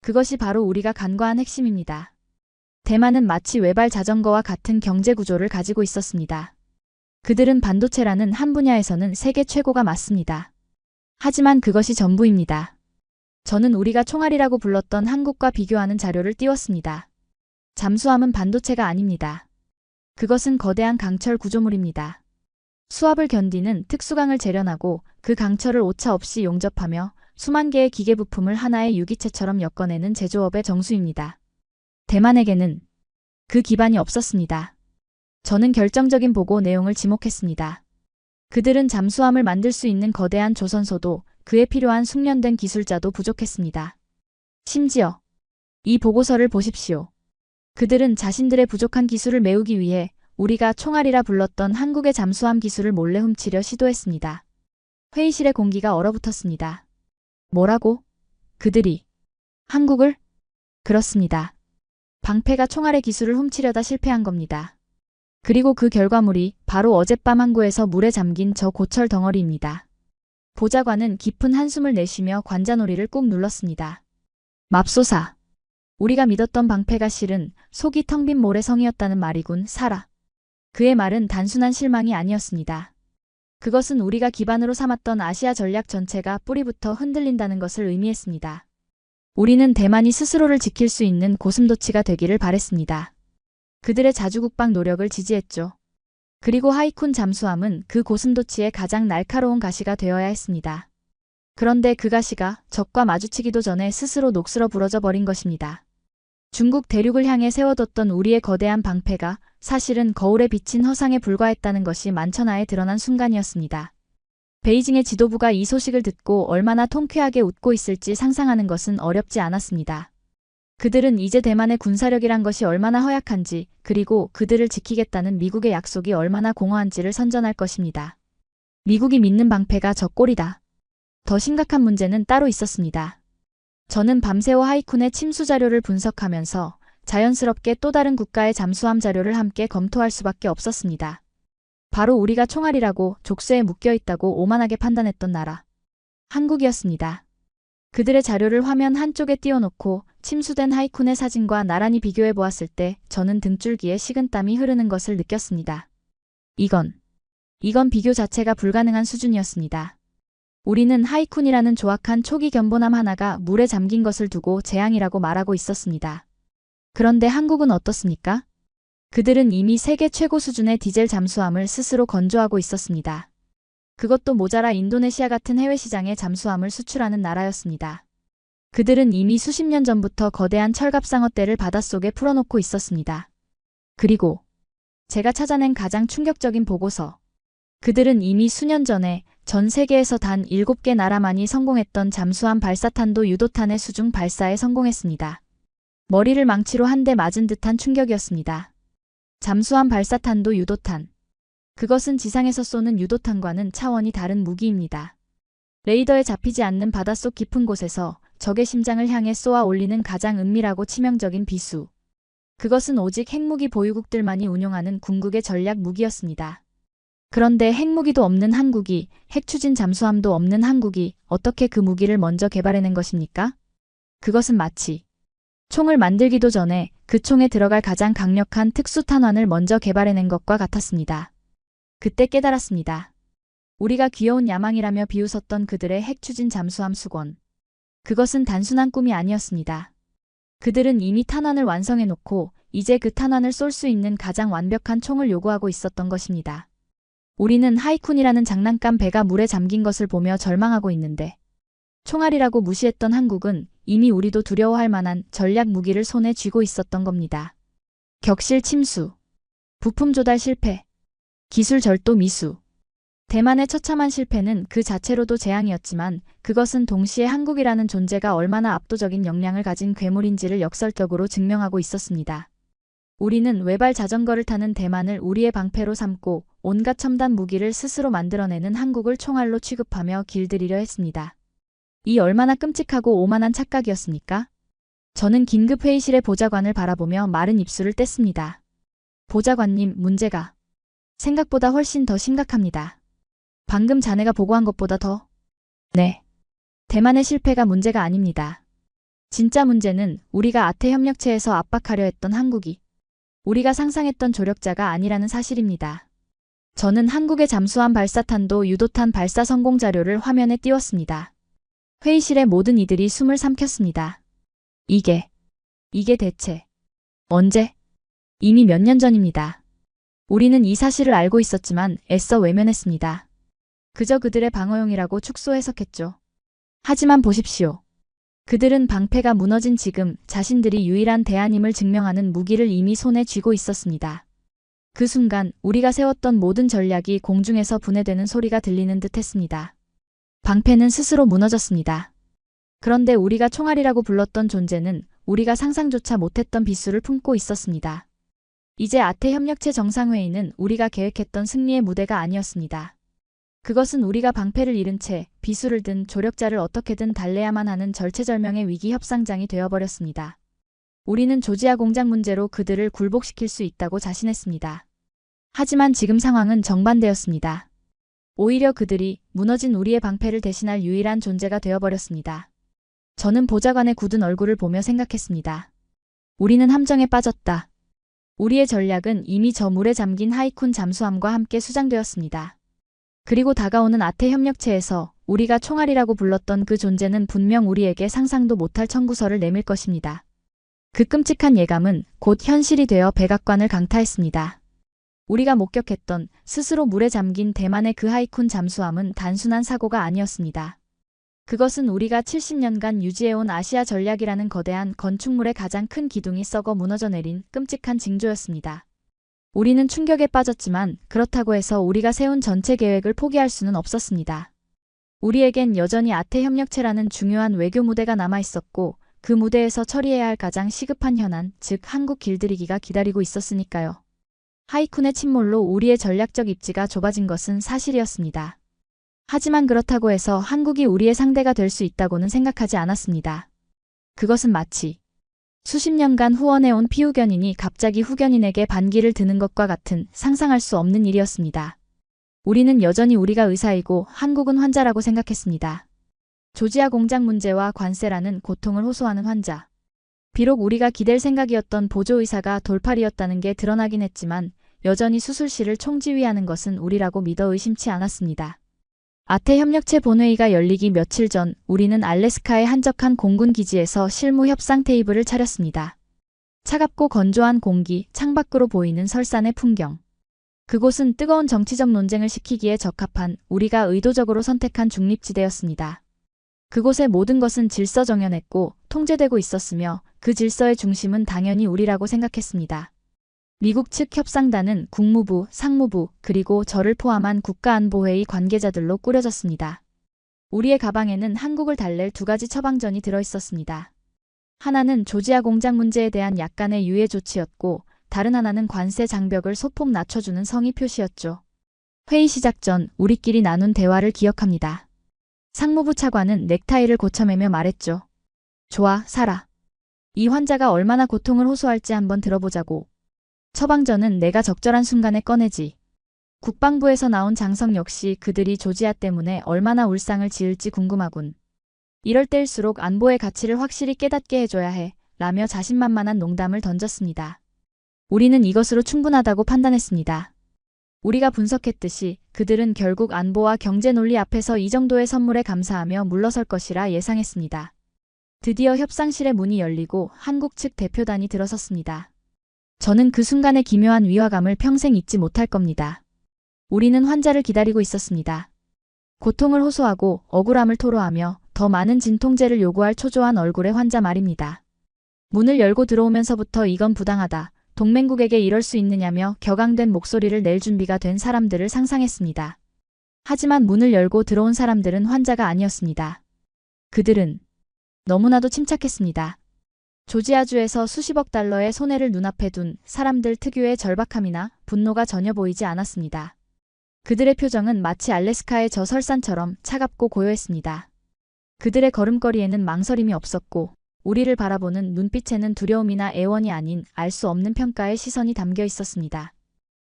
그것이 바로 우리가 간과한 핵심입니다. 대만은 마치 외발 자전거와 같은 경제 구조를 가지고 있었습니다. 그들은 반도체라는 한 분야에서는 세계 최고가 맞습니다. 하지만 그것이 전부입니다. 저는 우리가 총알이라고 불렀던 한국과 비교하는 자료를 띄웠습니다. 잠수함은 반도체가 아닙니다. 그것은 거대한 강철 구조물입니다. 수압을 견디는 특수강을 재련하고 그 강철을 오차 없이 용접하며 수만 개의 기계 부품을 하나의 유기체처럼 엮어내는 제조업의 정수입니다. 대만에게는 그 기반이 없었습니다. 저는 결정적인 보고 내용을 지목했습니다. 그들은 잠수함을 만들 수 있는 거대한 조선소도 그에 필요한 숙련된 기술자도 부족했습니다. 심지어 이 보고서를 보십시오. 그들은 자신들의 부족한 기술을 메우기 위해 우리가 총알이라 불렀던 한국의 잠수함 기술을 몰래 훔치려 시도했습니다. 회의실의 공기가 얼어붙었습니다. 뭐라고? 그들이 한국을? 그렇습니다. 방패가 총알의 기술을 훔치려다 실패한 겁니다. 그리고 그 결과물이 바로 어젯밤 항구에서 물에 잠긴 저 고철 덩어리입니다. 보좌관은 깊은 한숨을 내쉬며 관자놀이를 꾹 눌렀습니다. 맙소사. 우리가 믿었던 방패가 실은 속이 텅 빈 모래성이었다는 말이군, 사라. 그의 말은 단순한 실망이 아니었습니다. 그것은 우리가 기반으로 삼았던 아시아 전략 전체가 뿌리부터 흔들린다는 것을 의미했습니다. 우리는 대만이 스스로를 지킬 수 있는 고슴도치가 되기를 바랬습니다. 그들의 자주국방 노력을 지지했죠. 그리고 하이쿤 잠수함은 그 고슴도치의 가장 날카로운 가시가 되어야 했습니다. 그런데 그 가시가 적과 마주치기도 전에 스스로 녹슬어 부러져 버린 것입니다. 중국 대륙을 향해 세워뒀던 우리의 거대한 방패가 사실은 거울에 비친 허상에 불과했다는 것이 만천하에 드러난 순간이었습니다. 베이징의 지도부가 이 소식을 듣고 얼마나 통쾌하게 웃고 있을지 상상하는 것은 어렵지 않았습니다. 그들은 이제 대만의 군사력이란 것이 얼마나 허약한지, 그리고 그들을 지키겠다는 미국의 약속이 얼마나 공허한지를 선전할 것입니다. 미국이 믿는 방패가 저 꼴이다. 더 심각한 문제는 따로 있었습니다. 저는 밤새워 하이쿤의 침수 자료를 분석하면서 자연스럽게 또 다른 국가의 잠수함 자료를 함께 검토할 수밖에 없었습니다. 바로 우리가 총알이라고 족쇄에 묶여있다고 오만하게 판단했던 나라. 한국이었습니다. 그들의 자료를 화면 한쪽에 띄워놓고 침수된 하이쿤의 사진과 나란히 비교해 보았을 때 저는 등줄기에 식은땀이 흐르는 것을 느꼈습니다. 이건 비교 자체가 불가능한 수준이었습니다. 우리는 하이쿤이라는 조악한 초기 견본함 하나가 물에 잠긴 것을 두고 재앙이라고 말하고 있었습니다. 그런데 한국은 어떻습니까? 그들은 이미 세계 최고 수준의 디젤 잠수함을 스스로 건조하고 있었습니다. 그것도 모자라 인도네시아 같은 해외 시장에 잠수함을 수출하는 나라였습니다. 그들은 이미 수십 년 전부터 거대한 철갑상어떼를 바닷속에 풀어놓고 있었습니다. 그리고 제가 찾아낸 가장 충격적인 보고서. 그들은 이미 수년 전에 전 세계에서 단 7개 나라만이 성공했던 잠수함 발사탄도 유도탄의 수중 발사에 성공했습니다. 머리를 망치로 한 대 맞은 듯한 충격이었습니다. 잠수함 발사탄도 유도탄. 그것은 지상에서 쏘는 유도탄과는 차원이 다른 무기입니다. 레이더에 잡히지 않는 바닷속 깊은 곳에서 적의 심장을 향해 쏘아 올리는 가장 은밀하고 치명적인 비수. 그것은 오직 핵무기 보유국들만이 운용하는 궁극의 전략 무기였습니다. 그런데 핵무기도 없는 한국이, 핵추진 잠수함도 없는 한국이 어떻게 그 무기를 먼저 개발해낸 것입니까? 그것은 마치 총을 만들기도 전에 그 총에 들어갈 가장 강력한 특수탄환을 먼저 개발해낸 것과 같았습니다. 그때 깨달았습니다. 우리가 귀여운 야망이라며 비웃었던 그들의 핵추진 잠수함 수건. 그것은 단순한 꿈이 아니었습니다. 그들은 이미 탄환을 완성해놓고 이제 그 탄환을 쏠 수 있는 가장 완벽한 총을 요구하고 있었던 것입니다. 우리는 하이쿤이라는 장난감 배가 물에 잠긴 것을 보며 절망하고 있는데 총알이라고 무시했던 한국은 이미 우리도 두려워할 만한 전략 무기를 손에 쥐고 있었던 겁니다. 격실 침수, 부품 조달 실패, 기술 절도 미수. 대만의 처참한 실패는 그 자체로도 재앙이었지만 그것은 동시에 한국이라는 존재가 얼마나 압도적인 역량을 가진 괴물인지를 역설적으로 증명하고 있었습니다. 우리는 외발 자전거를 타는 대만을 우리의 방패로 삼고 온갖 첨단 무기를 스스로 만들어내는 한국을 총알로 취급하며 길들이려 했습니다. 이 얼마나 끔찍하고 오만한 착각이었습니까? 저는 긴급 회의실의 보좌관을 바라보며 마른 입술을 뗐습니다. 보좌관님, 문제가 생각보다 훨씬 더 심각합니다. 방금 자네가 보고한 것보다 더... 네. 대만의 실패가 문제가 아닙니다. 진짜 문제는 우리가 아태협력체에서 압박하려 했던 한국이 우리가 상상했던 조력자가 아니라는 사실입니다. 저는 한국의 잠수함 발사탄도 유도탄 발사 성공 자료를 화면에 띄웠습니다. 회의실의 모든 이들이 숨을 삼켰습니다. 이게 대체 언제? 이미 몇 년 전입니다. 우리는 이 사실을 알고 있었지만 애써 외면했습니다. 그저 그들의 방어용이라고 축소 해석했죠. 하지만 보십시오. 그들은 방패가 무너진 지금 자신들이 유일한 대안임을 증명하는 무기를 이미 손에 쥐고 있었습니다. 그 순간 우리가 세웠던 모든 전략이 공중에서 분해되는 소리가 들리는 듯 했습니다. 방패는 스스로 무너졌습니다. 그런데 우리가 총알이라고 불렀던 존재는 우리가 상상조차 못했던 비수를 품고 있었습니다. 이제 아태협력체 정상회의는 우리가 계획했던 승리의 무대가 아니었습니다. 그것은 우리가 방패를 잃은 채 비수를 든 조력자를 어떻게든 달래야만 하는 절체절명의 위기 협상장이 되어버렸습니다. 우리는 조지아 공장 문제로 그들을 굴복시킬 수 있다고 자신했습니다. 하지만 지금 상황은 정반대였습니다. 오히려 그들이 무너진 우리의 방패를 대신할 유일한 존재가 되어버렸습니다. 저는 보좌관의 굳은 얼굴을 보며 생각했습니다. 우리는 함정에 빠졌다. 우리의 전략은 이미 저 물에 잠긴 하이쿤 잠수함과 함께 수장되었습니다. 그리고 다가오는 아태협력체에서 우리가 총알이라고 불렀던 그 존재는 분명 우리에게 상상도 못할 청구서를 내밀 것입니다. 그 끔찍한 예감은 곧 현실이 되어 백악관을 강타했습니다. 우리가 목격했던 스스로 물에 잠긴 대만의 그 하이쿤 잠수함은 단순한 사고가 아니었습니다. 그것은 우리가 70년간 유지해온 아시아 전략이라는 거대한 건축물의 가장 큰 기둥이 썩어 무너져 내린 끔찍한 징조였습니다. 우리는 충격에 빠졌지만 그렇다고 해서 우리가 세운 전체 계획을 포기할 수는 없었습니다. 우리에겐 여전히 아태협력체라는 중요한 외교 무대가 남아있었고 그 무대에서 처리해야 할 가장 시급한 현안, 즉 한국 길들이기가 기다리고 있었으니까요. 하이쿤의 침몰로 우리의 전략적 입지가 좁아진 것은 사실이었습니다. 하지만 그렇다고 해서 한국이 우리의 상대가 될 수 있다고는 생각하지 않았습니다. 그것은 마치 수십 년간 후원해온 피후견인이 갑자기 후견인에게 반기를 드는 것과 같은 상상할 수 없는 일이었습니다. 우리는 여전히 우리가 의사이고 한국은 환자라고 생각했습니다. 조지아 공장 문제와 관세라는 고통을 호소하는 환자. 비록 우리가 기댈 생각이었던 보조의사가 돌팔이었다는 게 드러나긴 했지만 여전히 수술실을 총지휘하는 것은 우리라고 믿어 의심치 않았습니다. 아태협력체 본회의가 열리기 며칠 전 우리는 알래스카의 한적한 공군 기지에서 실무 협상 테이블을 차렸습니다. 차갑고 건조한 공기, 창밖으로 보이는 설산의 풍경. 그곳은 뜨거운 정치적 논쟁을 시키기에 적합한 우리가 의도적으로 선택한 중립지대였습니다. 그곳의 모든 것은 질서정연했고 통제되고 있었으며 그 질서의 중심은 당연히 우리라고 생각했습니다. 미국 측 협상단은 국무부, 상무부, 그리고 저를 포함한 국가안보회의 관계자들로 꾸려졌습니다. 우리의 가방에는 한국을 달랠 두 가지 처방전이 들어있었습니다. 하나는 조지아 공장 문제에 대한 약간의 유예 조치였고 다른 하나는 관세 장벽을 소폭 낮춰주는 성의 표시였죠. 회의 시작 전 우리끼리 나눈 대화를 기억합니다. 상무부 차관은 넥타이를 고쳐매며 말했죠. 좋아, 살아. 이 환자가 얼마나 고통을 호소할지 한번 들어보자고. 처방전은 내가 적절한 순간에 꺼내지. 국방부에서 나온 장성 역시 그들이 조지아 때문에 얼마나 울상을 지을지 궁금하군. 이럴 때일수록 안보의 가치를 확실히 깨닫게 해줘야 해. 라며 자신만만한 농담을 던졌습니다. 우리는 이것으로 충분하다고 판단했습니다. 우리가 분석했듯이 그들은 결국 안보와 경제 논리 앞에서 이 정도의 선물에 감사하며 물러설 것이라 예상했습니다. 드디어 협상실의 문이 열리고 한국 측 대표단이 들어섰습니다. 저는 그 순간의 기묘한 위화감을 평생 잊지 못할 겁니다. 우리는 환자를 기다리고 있었습니다. 고통을 호소하고 억울함을 토로하며 더 많은 진통제를 요구할 초조한 얼굴의 환자 말입니다. 문을 열고 들어오면서부터 이건 부당하다. 동맹국에게 이럴 수 있느냐며 격앙된 목소리를 낼 준비가 된 사람들을 상상했습니다. 하지만 문을 열고 들어온 사람들은 환자가 아니었습니다. 그들은 너무나도 침착했습니다. 조지아주에서 수십억 달러의 손해를 눈앞에 둔 사람들 특유의 절박함이나 분노가 전혀 보이지 않았습니다. 그들의 표정은 마치 알래스카의 저 설산처럼 차갑고 고요했습니다. 그들의 걸음걸이에는 망설임이 없었고 우리를 바라보는 눈빛에는 두려움이나 애원이 아닌 알 수 없는 평가의 시선이 담겨 있었습니다.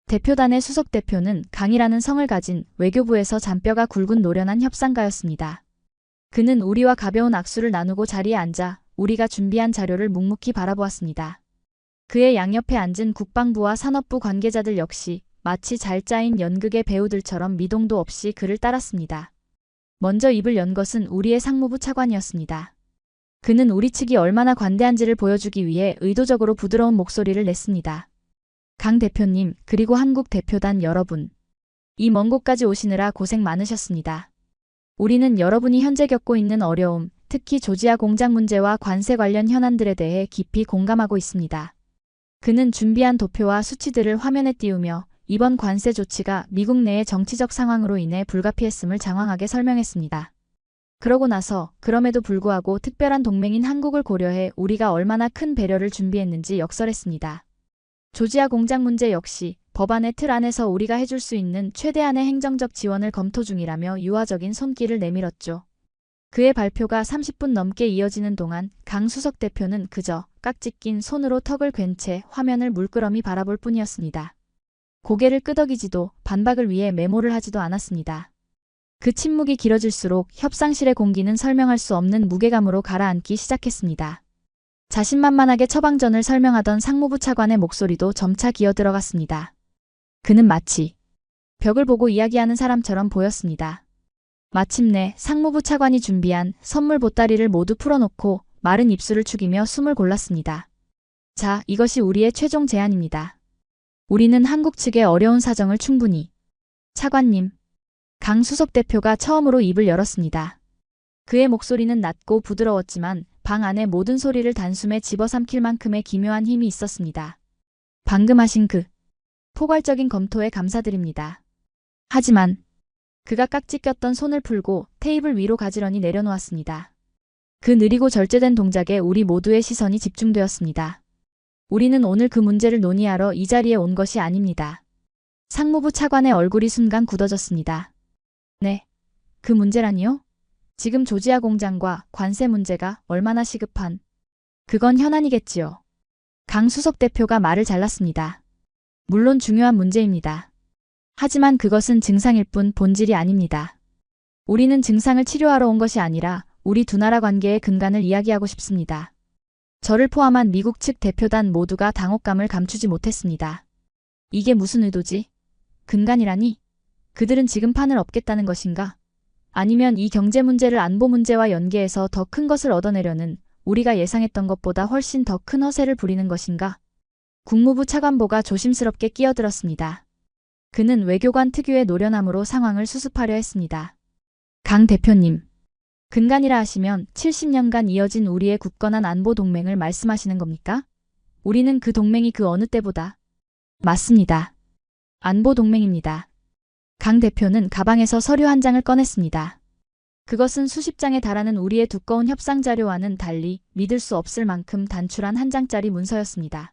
대표단의 수석대표는 강이라는 성을 가진 외교부에서 잔뼈가 굵은 노련한 협상가였습니다. 그는 우리와 가벼운 악수를 나누고 자리에 앉아 우리가 준비한 자료를 묵묵히 바라보았습니다. 그의 양옆에 앉은 국방부와 산업부 관계자들 역시 마치 잘 짜인 연극의 배우들처럼 미동도 없이 그를 따랐습니다. 먼저 입을 연 것은 우리의 상무부 차관이었습니다. 그는 우리 측이 얼마나 관대한지를 보여주기 위해 의도적으로 부드러운 목소리를 냈습니다. 강 대표님, 그리고 한국 대표단 여러분. 이 먼 곳까지 오시느라 고생 많으셨습니다. 우리는 여러분이 현재 겪고 있는 어려움, 특히 조지아 공장 문제와 관세 관련 현안들에 대해 깊이 공감하고 있습니다. 그는 준비한 도표와 수치들을 화면에 띄우며 이번 관세 조치가 미국 내의 정치적 상황으로 인해 불가피했음을 장황하게 설명했습니다. 그러고 나서 그럼에도 불구하고 특별한 동맹인 한국을 고려해 우리가 얼마나 큰 배려를 준비했는지 역설했습니다. 조지아 공장 문제 역시 법안의 틀 안에서 우리가 해줄 수 있는 최대한의 행정적 지원을 검토 중이라며 유화적인 손길을 내밀었죠. 그의 발표가 30분 넘게 이어지는 동안 강 수석 대표는 그저 깍지 낀 손으로 턱을 괜 채 화면을 물끄러미 바라볼 뿐이었습니다. 고개를 끄덕이지도 반박을 위해 메모를 하지도 않았습니다. 그 침묵이 길어질수록 협상실의 공기는 설명할 수 없는 무게감으로 가라앉기 시작했습니다. 자신만만하게 처방전을 설명하던 상무부 차관의 목소리도 점차 기어들어갔습니다. 그는 마치 벽을 보고 이야기하는 사람처럼 보였습니다. 마침내 상무부 차관이 준비한 선물 보따리를 모두 풀어놓고 마른 입술을 축이며 숨을 골랐습니다. 자, 이것이 우리의 최종 제안입니다. 우리는 한국 측의 어려운 사정을 충분히. 차관님. 강 수석 대표가 처음으로 입을 열었습니다. 그의 목소리는 낮고 부드러웠지만 방 안의 모든 소리를 단숨에 집어삼킬 만큼의 기묘한 힘이 있었습니다. 방금 하신 그 포괄적인 검토에 감사드립니다. 하지만 그가 깍지 꼈던 손을 풀고 테이블 위로 가지런히 내려놓았습니다. 그 느리고 절제된 동작에 우리 모두의 시선이 집중되었습니다. 우리는 오늘 그 문제를 논의하러 이 자리에 온 것이 아닙니다. 상무부 차관의 얼굴이 순간 굳어졌습니다. 네, 그 문제라니요? 지금 조지아 공장과 관세 문제가 얼마나 시급한. 그건 현안이겠지요. 강 수석 대표가 말을 잘랐습니다. 물론 중요한 문제입니다. 하지만 그것은 증상일 뿐 본질이 아닙니다. 우리는 증상을 치료하러 온 것이 아니라 우리 두 나라 관계의 근간을 이야기하고 싶습니다. 저를 포함한 미국 측 대표단 모두가 당혹감을 감추지 못했습니다. 이게 무슨 의도지? 근간이라니? 그들은 지금 판을 엎겠다는 것인가? 아니면 이 경제 문제를 안보 문제와 연계해서 더 큰 것을 얻어내려는 우리가 예상했던 것보다 훨씬 더 큰 허세를 부리는 것인가? 국무부 차관보가 조심스럽게 끼어들었습니다. 그는 외교관 특유의 노련함으로 상황을 수습하려 했습니다. 강 대표님. 근간이라 하시면 70년간 이어진 우리의 굳건한 안보 동맹을 말씀하시는 겁니까? 우리는 그 동맹이 그 어느 때보다. 맞습니다. 안보 동맹입니다. 강 대표는 가방에서 서류 한 장을 꺼냈습니다. 그것은 수십 장에 달하는 우리의 두꺼운 협상 자료와는 달리 믿을 수 없을 만큼 단출한 한 장짜리 문서였습니다.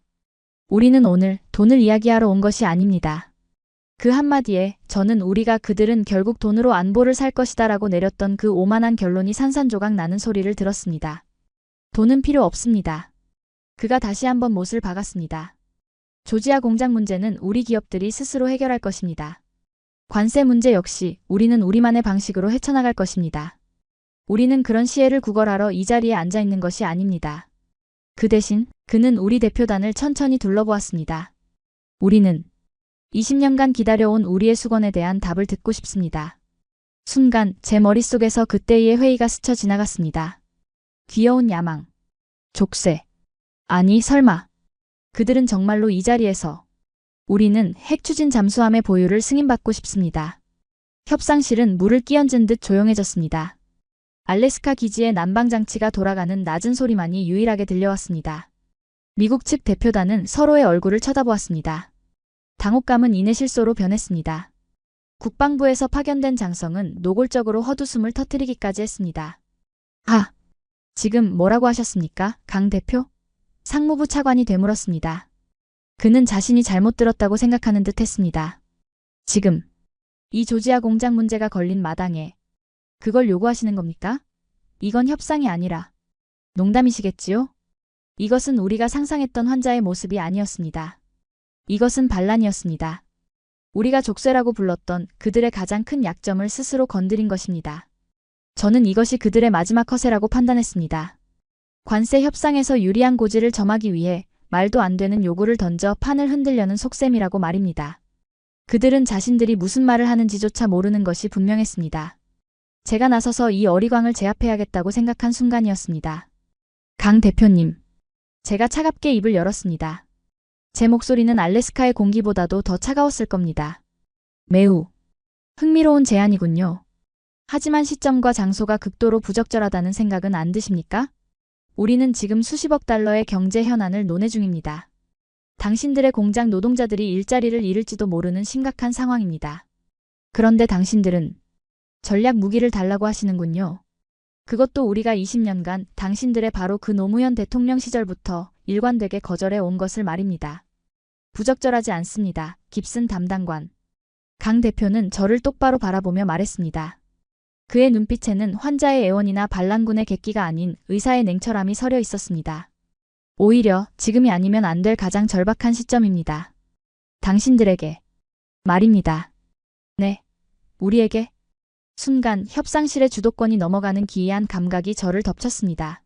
우리는 오늘 돈을 이야기하러 온 것이 아닙니다. 그 한마디에 저는 우리가 그들은 결국 돈으로 안보를 살 것이다라고 내렸던 그 오만한 결론이 산산조각 나는 소리를 들었습니다. 돈은 필요 없습니다. 그가 다시 한번 못을 박았습니다. 조지아 공장 문제는 우리 기업들이 스스로 해결할 것입니다. 관세 문제 역시 우리는 우리만의 방식으로 헤쳐나갈 것입니다. 우리는 그런 시혜를 구걸하러 이 자리에 앉아 있는 것이 아닙니다. 그 대신 그는 우리 대표단을 천천히 둘러보았습니다. 우리는 20년간 기다려온 우리의 수건에 대한 답을 듣고 싶습니다. 순간 제 머릿속에서 그때의 회의가 스쳐 지나갔습니다. 귀여운 야망. 족쇄. 아니 설마. 그들은 정말로 이 자리에서 우리는 핵 추진 잠수함의 보유를 승인받고 싶습니다. 협상실은 물을 끼얹은 듯 조용해졌습니다. 알래스카 기지의 난방장치가 돌아가는 낮은 소리만이 유일하게 들려왔습니다. 미국 측 대표단은 서로의 얼굴을 쳐다보았습니다. 당혹감은 이내 실소로 변했습니다. 국방부에서 파견된 장성은 노골적으로 헛웃음을 터뜨리기까지 했습니다. 아, 지금 뭐라고 하셨습니까, 강 대표? 상무부 차관이 되물었습니다. 그는 자신이 잘못 들었다고 생각하는 듯 했습니다. 지금 이 조지아 공장 문제가 걸린 마당에 그걸 요구하시는 겁니까? 이건 협상이 아니라 농담이시겠지요? 이것은 우리가 상상했던 환자의 모습이 아니었습니다. 이것은 반란이었습니다. 우리가 족쇄라고 불렀던 그들의 가장 큰 약점을 스스로 건드린 것입니다. 저는 이것이 그들의 마지막 허세라고 판단했습니다. 관세 협상에서 유리한 고지를 점하기 위해 말도 안 되는 요구를 던져 판을 흔들려는 속셈이라고 말입니다. 그들은 자신들이 무슨 말을 하는지조차 모르는 것이 분명했습니다. 제가 나서서 이 어리광을 제압해야겠다고 생각한 순간이었습니다. 강 대표님, 제가 차갑게 입을 열었습니다. 제 목소리는 알래스카의 공기보다도 더 차가웠을 겁니다. 매우 흥미로운 제안이군요. 하지만 시점과 장소가 극도로 부적절하다는 생각은 안 드십니까? 우리는 지금 수십억 달러의 경제 현안을 논의 중입니다. 당신들의 공장 노동자들이 일자리를 잃을지도 모르는 심각한 상황입니다. 그런데 당신들은 전략 무기를 달라고 하시는군요. 그것도 우리가 20년간 당신들의 바로 그 노무현 대통령 시절부터 일관되게 거절해 온 것을 말입니다. 부적절하지 않습니다. 깁슨 담당관. 강 대표는 저를 똑바로 바라보며 말했습니다. 그의 눈빛에는 환자의 애원이나 반란군의 객기가 아닌 의사의 냉철함이 서려 있었습니다. 오히려 지금이 아니면 안 될 가장 절박한 시점입니다. 당신들에게 말입니다. 네, 우리에게. 순간 협상실의 주도권이 넘어가는 기이한 감각이 저를 덮쳤습니다.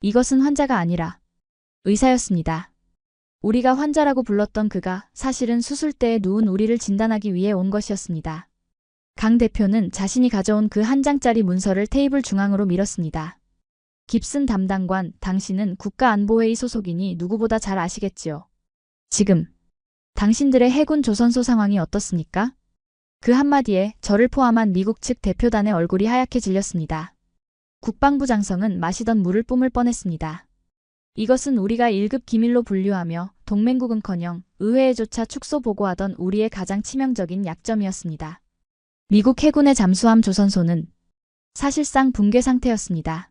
이것은 환자가 아니라 의사였습니다. 우리가 환자라고 불렀던 그가 사실은 수술대에 누운 우리를 진단하기 위해 온 것이었습니다. 강 대표는 자신이 가져온 그 한 장짜리 문서를 테이블 중앙으로 밀었습니다. 깁슨 담당관, 당신은 국가안보회의 소속이니 누구보다 잘 아시겠지요. 지금 당신들의 해군 조선소 상황이 어떻습니까? 그 한마디에 저를 포함한 미국 측 대표단의 얼굴이 하얗게 질렸습니다. 국방부 장성은 마시던 물을 뿜을 뻔했습니다. 이것은 우리가 1급 기밀로 분류하며 동맹국은커녕 의회에조차 축소 보고하던 우리의 가장 치명적인 약점이었습니다. 미국 해군의 잠수함 조선소는 사실상 붕괴 상태였습니다.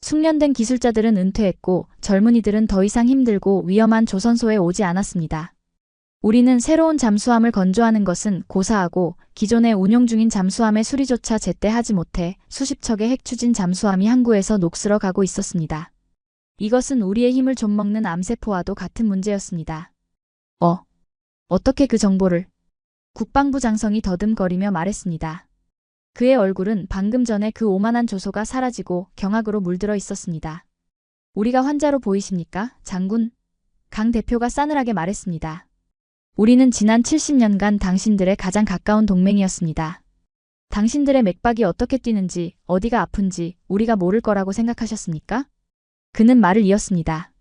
숙련된 기술자들은 은퇴했고 젊은이들은 더 이상 힘들고 위험한 조선소에 오지 않았습니다. 우리는 새로운 잠수함을 건조하는 것은 고사하고 기존에 운용 중인 잠수함의 수리조차 제때 하지 못해 수십 척의 핵추진 잠수함이 항구에서 녹슬어 가고 있었습니다. 이것은 우리의 힘을 좀먹는 암세포와도 같은 문제였습니다. 어떻게 그 정보를? 국방부 장성이 더듬거리며 말했습니다. 그의 얼굴은 방금 전에 그 오만한 조소가 사라지고 경악으로 물들어 있었습니다. 우리가 환자로 보이십니까, 장군? 강 대표가 싸늘하게 말했습니다. 우리는 지난 70년간 당신들의 가장 가까운 동맹이었습니다. 당신들의 맥박이 어떻게 뛰는지, 어디가 아픈지 우리가 모를 거라고 생각하셨습니까? 그는 말을 이었습니다.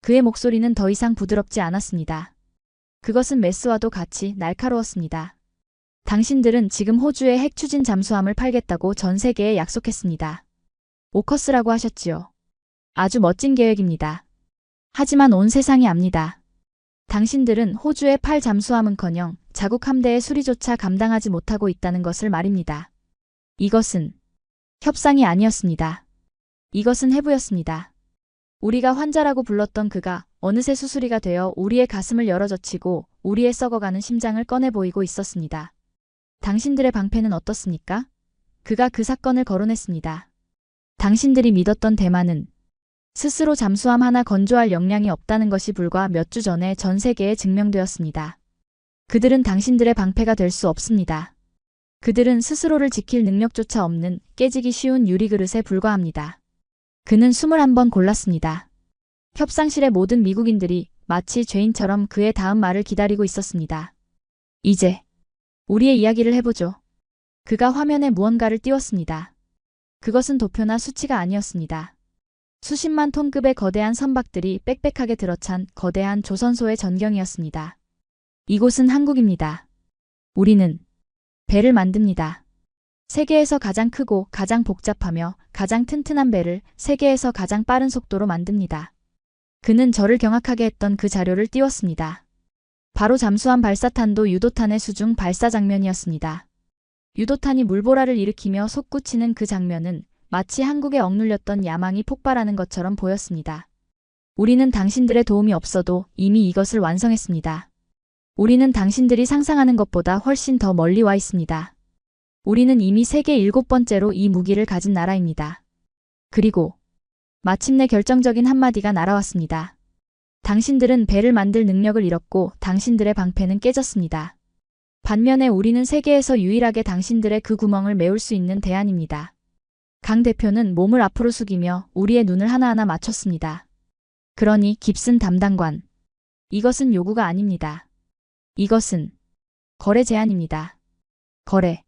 그의 목소리는 더 이상 부드럽지 않았습니다. 그것은 메스와도 같이 날카로웠습니다. 당신들은 지금 호주의 핵추진 잠수함을 팔겠다고 전 세계에 약속했습니다. 오커스라고 하셨지요. 아주 멋진 계획입니다. 하지만 온 세상이 압니다. 당신들은 호주의 팔 잠수함은커녕 자국 함대의 수리조차 감당하지 못하고 있다는 것을 말입니다. 이것은 협상이 아니었습니다. 이것은 해부였습니다. 우리가 환자라고 불렀던 그가 어느새 수수리가 되어 우리의 가슴을 열어젖히고 우리의 썩어가는 심장을 꺼내 보이고 있었습니다. 당신들의 방패는 어떻습니까? 그가 그 사건을 거론했습니다. 당신들이 믿었던 대만은 스스로 잠수함 하나 건조할 역량이 없다는 것이 불과 몇 주 전에 전 세계에 증명되었습니다. 그들은 당신들의 방패가 될 수 없습니다. 그들은 스스로를 지킬 능력조차 없는 깨지기 쉬운 유리그릇에 불과합니다. 그는 21번 골랐습니다. 협상실의 모든 미국인들이 마치 죄인처럼 그의 다음 말을 기다리고 있었습니다. 이제 우리의 이야기를 해보죠. 그가 화면에 무언가를 띄웠습니다. 그것은 도표나 수치가 아니었습니다. 수십만 톤급의 거대한 선박들이 빽빽하게 들어찬 거대한 조선소의 전경이었습니다. 이곳은 한국입니다. 우리는 배를 만듭니다. 세계에서 가장 크고 가장 복잡하며 가장 튼튼한 배를 세계에서 가장 빠른 속도로 만듭니다. 그는 저를 경악하게 했던 그 자료를 띄웠습니다. 바로 잠수함 발사탄도 유도탄의 수중 발사 장면이었습니다. 유도탄이 물보라를 일으키며 솟구치는 그 장면은 마치 한국에 억눌렸던 야망이 폭발하는 것처럼 보였습니다. 우리는 당신들의 도움이 없어도 이미 이것을 완성했습니다. 우리는 당신들이 상상하는 것보다 훨씬 더 멀리 와 있습니다. 우리는 이미 세계 7번째로 이 무기를 가진 나라입니다. 그리고 마침내 결정적인 한마디가 날아왔습니다. 당신들은 배를 만들 능력을 잃었고 당신들의 방패는 깨졌습니다. 반면에 우리는 세계에서 유일하게 당신들의 그 구멍을 메울 수 있는 대안입니다. 강 대표는 몸을 앞으로 숙이며 우리의 눈을 하나하나 맞췄습니다. 그러니 깁슨 담당관. 이것은 요구가 아닙니다. 이것은 거래 제안입니다. 거래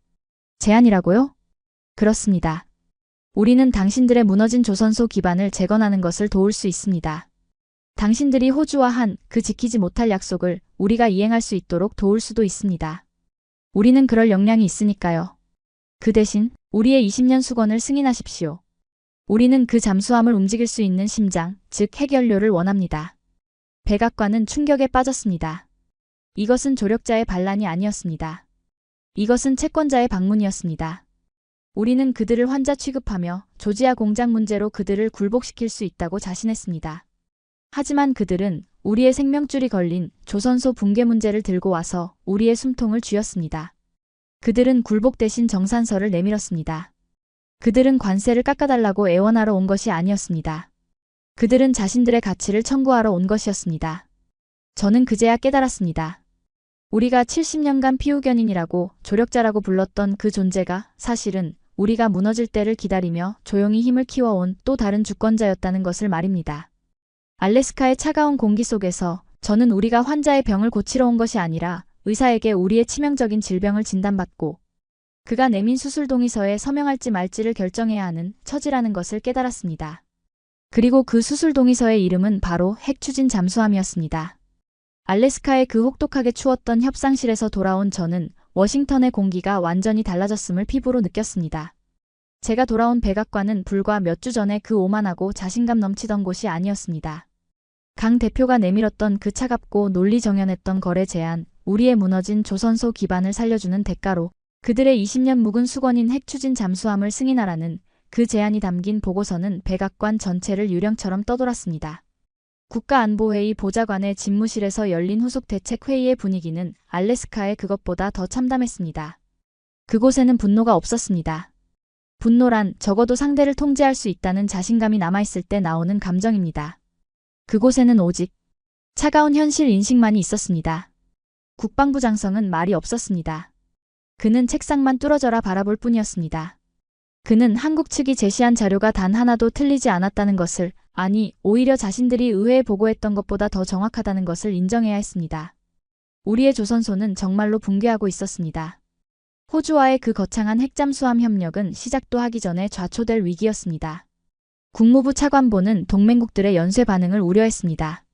제안이라고요? 그렇습니다. 우리는 당신들의 무너진 조선소 기반을 재건하는 것을 도울 수 있습니다. 당신들이 호주와 한 그 지키지 못할 약속을 우리가 이행할 수 있도록 도울 수도 있습니다. 우리는 그럴 역량이 있으니까요. 그 대신 우리의 20년 수건을 승인하십시오. 우리는 그 잠수함을 움직일 수 있는 심장, 즉 핵연료를 원합니다. 백악관은 충격에 빠졌습니다. 이것은 조력자의 반란이 아니었습니다. 이것은 채권자의 방문이었습니다. 우리는 그들을 환자 취급하며 조지아 공장 문제로 그들을 굴복시킬 수 있다고 자신했습니다. 하지만 그들은 우리의 생명줄이 걸린 조선소 붕괴 문제를 들고 와서 우리의 숨통을 쥐었습니다. 그들은 굴복 대신 정산서를 내밀었습니다. 그들은 관세를 깎아달라고 애원하러 온 것이 아니었습니다. 그들은 자신들의 가치를 청구하러 온 것이었습니다. 저는 그제야 깨달았습니다. 우리가 70년간 피후견인이라고 조력자라고 불렀던 그 존재가 사실은 우리가 무너질 때를 기다리며 조용히 힘을 키워온 또 다른 주권자였다는 것을 말입니다. 알래스카의 차가운 공기 속에서 저는 우리가 환자의 병을 고치러 온 것이 아니라 의사에게 우리의 치명적인 질병을 진단받고 그가 내민 수술 동의서에 서명할지 말지를 결정해야 하는 처지라는 것을 깨달았습니다. 그리고 그 수술 동의서의 이름은 바로 핵추진 잠수함이었습니다. 알래스카의 그 혹독하게 추웠던 협상실에서 돌아온 저는 워싱턴의 공기가 완전히 달라졌음을 피부로 느꼈습니다. 제가 돌아온 백악관은 불과 몇 주 전에 그 오만하고 자신감 넘치던 곳이 아니었습니다. 강 대표가 내밀었던 그 차갑고 논리정연했던 거래 제안, 우리의 무너진 조선소 기반을 살려주는 대가로 그들의 20년 묵은 수건인 핵추진 잠수함을 승인하라는 그 제안이 담긴 보고서는 백악관 전체를 유령처럼 떠돌았습니다. 국가안보회의 보좌관의 집무실에서 열린 후속대책회의의 분위기는 알래스카의 그것보다 더 참담했습니다. 그곳에는 분노가 없었습니다. 분노란 적어도 상대를 통제할 수 있다는 자신감이 남아있을 때 나오는 감정입니다. 그곳에는 오직 차가운 현실 인식만이 있었습니다. 국방부 장성은 말이 없었습니다. 그는 책상만 뚫어져라 바라볼 뿐이었습니다. 그는 한국 측이 제시한 자료가 단 하나도 틀리지 않았다는 것을, 아니 오히려 자신들이 의회에 보고했던 것보다 더 정확하다는 것을 인정해야 했습니다. 우리의 조선소는 정말로 붕괴하고 있었습니다. 호주와의 그 거창한 핵잠수함 협력은 시작도 하기 전에 좌초될 위기였습니다. 국무부 차관보는 동맹국들의 연쇄 반응을 우려했습니다.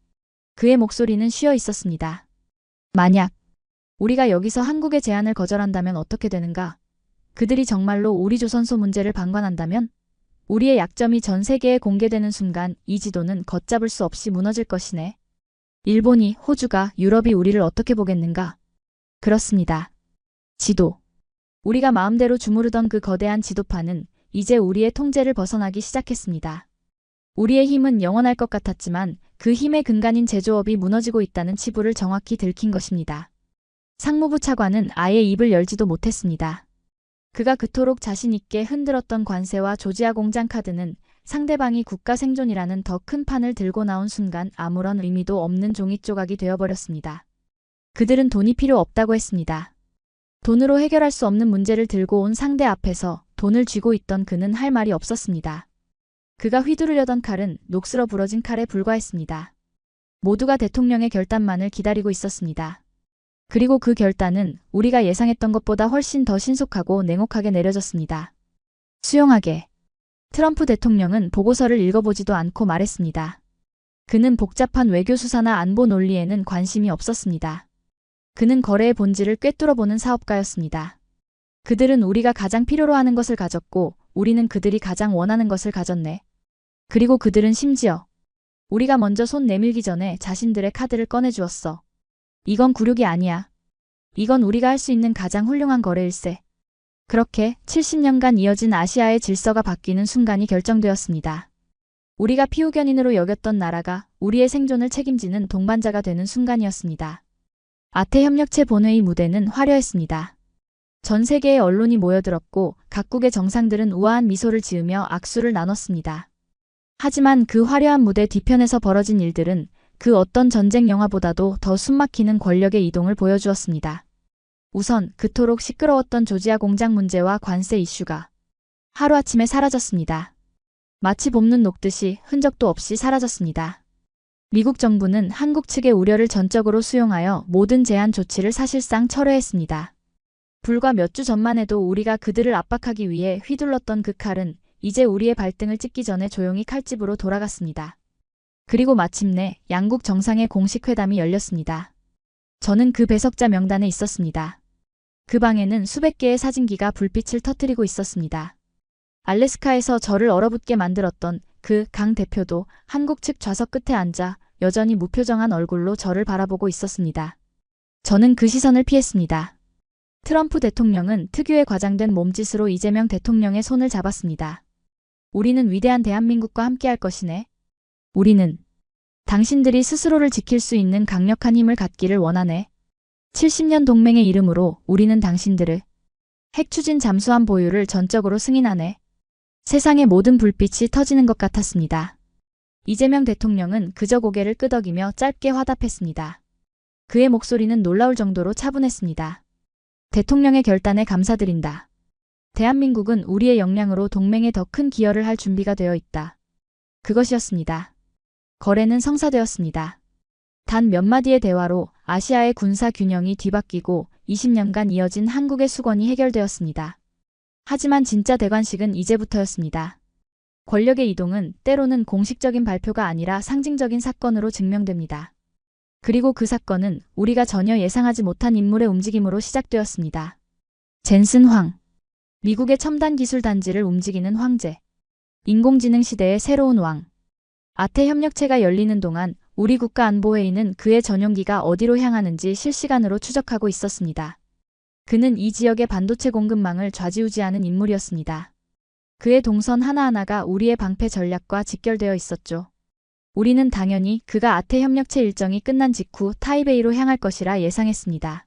그의 목소리는 쉬어 있었습니다. 만약 우리가 여기서 한국의 제안을 거절한다면 어떻게 되는가? 그들이 정말로 우리 조선소 문제를 방관한다면? 우리의 약점이 전 세계에 공개되는 순간 이 지도는 걷잡을 수 없이 무너질 것이네. 일본이, 호주가, 유럽이 우리를 어떻게 보겠는가? 그렇습니다. 지도. 우리가 마음대로 주무르던 그 거대한 지도판은 이제 우리의 통제를 벗어나기 시작했습니다. 우리의 힘은 영원할 것 같았지만 그 힘의 근간인 제조업이 무너지고 있다는 치부를 정확히 들킨 것입니다. 상무부 차관은 아예 입을 열지도 못했습니다. 그가 그토록 자신있게 흔들었던 관세와 조지아 공장 카드는 상대방이 국가 생존이라는 더 큰 판을 들고 나온 순간 아무런 의미도 없는 종이 조각이 되어버렸습니다. 그들은 돈이 필요 없다고 했습니다. 돈으로 해결할 수 없는 문제를 들고 온 상대 앞에서 돈을 쥐고 있던 그는 할 말이 없었습니다. 그가 휘두르려던 칼은 녹슬어 부러진 칼에 불과했습니다. 모두가 대통령의 결단만을 기다리고 있었습니다. 그리고 그 결단은 우리가 예상했던 것보다 훨씬 더 신속하고 냉혹하게 내려졌습니다. 수용하게. 트럼프 대통령은 보고서를 읽어보지도 않고 말했습니다. 그는 복잡한 외교 수사나 안보 논리에는 관심이 없었습니다. 그는 거래의 본질을 꿰뚫어보는 사업가였습니다. 그들은 우리가 가장 필요로 하는 것을 가졌고 우리는 그들이 가장 원하는 것을 가졌네. 그리고 그들은 심지어 우리가 먼저 손 내밀기 전에 자신들의 카드를 꺼내주었어. 이건 굴욕이 아니야. 이건 우리가 할 수 있는 가장 훌륭한 거래일세. 그렇게 70년간 이어진 아시아의 질서가 바뀌는 순간이 결정되었습니다. 우리가 피후견인으로 여겼던 나라가 우리의 생존을 책임지는 동반자가 되는 순간이었습니다. 아태협력체 본회의 무대는 화려했습니다. 전 세계의 언론이 모여들었고 각국의 정상들은 우아한 미소를 지으며 악수를 나눴습니다. 하지만 그 화려한 무대 뒤편에서 벌어진 일들은 그 어떤 전쟁 영화보다도 더 숨막히는 권력의 이동을 보여주었습니다. 우선 그토록 시끄러웠던 조지아 공장 문제와 관세 이슈가 하루아침에 사라졌습니다. 마치 봄눈 녹듯이 흔적도 없이 사라졌습니다. 미국 정부는 한국 측의 우려를 전적으로 수용하여 모든 제한 조치를 사실상 철회했습니다. 불과 몇 주 전만 해도 우리가 그들을 압박하기 위해 휘둘렀던 그 칼은 이제 우리의 발등을 찍기 전에 조용히 칼집으로 돌아갔습니다. 그리고 마침내 양국 정상의 공식 회담이 열렸습니다. 저는 그 배석자 명단에 있었습니다. 그 방에는 수백 개의 사진기가 불빛을 터뜨리고 있었습니다. 알래스카에서 저를 얼어붙게 만들었던 그 강 대표도 한국 측 좌석 끝에 앉아 여전히 무표정한 얼굴로 저를 바라보고 있었습니다. 저는 그 시선을 피했습니다. 트럼프 대통령은 특유의 과장된 몸짓으로 이재명 대통령의 손을 잡았습니다. 우리는 위대한 대한민국과 함께할 것이네. 우리는 당신들이 스스로를 지킬 수 있는 강력한 힘을 갖기를 원하네. 70년 동맹의 이름으로 우리는 당신들을 핵 추진 잠수함 보유를 전적으로 승인하네. 세상의 모든 불빛이 터지는 것 같았습니다. 이재명 대통령은 그저 고개를 끄덕이며 짧게 화답했습니다. 그의 목소리는 놀라울 정도로 차분했습니다. 대통령의 결단에 감사드린다. 대한민국은 우리의 역량으로 동맹에 더 큰 기여를 할 준비가 되어 있다. 그것이었습니다. 거래는 성사되었습니다. 단 몇 마디의 대화로 아시아의 군사 균형이 뒤바뀌고 20년간 이어진 한국의 수건이 해결되었습니다. 하지만 진짜 대관식은 이제부터였습니다. 권력의 이동은 때로는 공식적인 발표가 아니라 상징적인 사건으로 증명됩니다. 그리고 그 사건은 우리가 전혀 예상하지 못한 인물의 움직임으로 시작되었습니다. 젠슨 황. 미국의 첨단 기술 단지를 움직이는 황제. 인공지능 시대의 새로운 왕. 아태협력체가 열리는 동안 우리 국가안보회의는 그의 전용기가 어디로 향하는지 실시간으로 추적하고 있었습니다. 그는 이 지역의 반도체 공급망을 좌지우지하는 인물이었습니다. 그의 동선 하나하나가 우리의 방패 전략과 직결되어 있었죠. 우리는 당연히 그가 아태협력체 일정이 끝난 직후 타이베이로 향할 것이라 예상했습니다.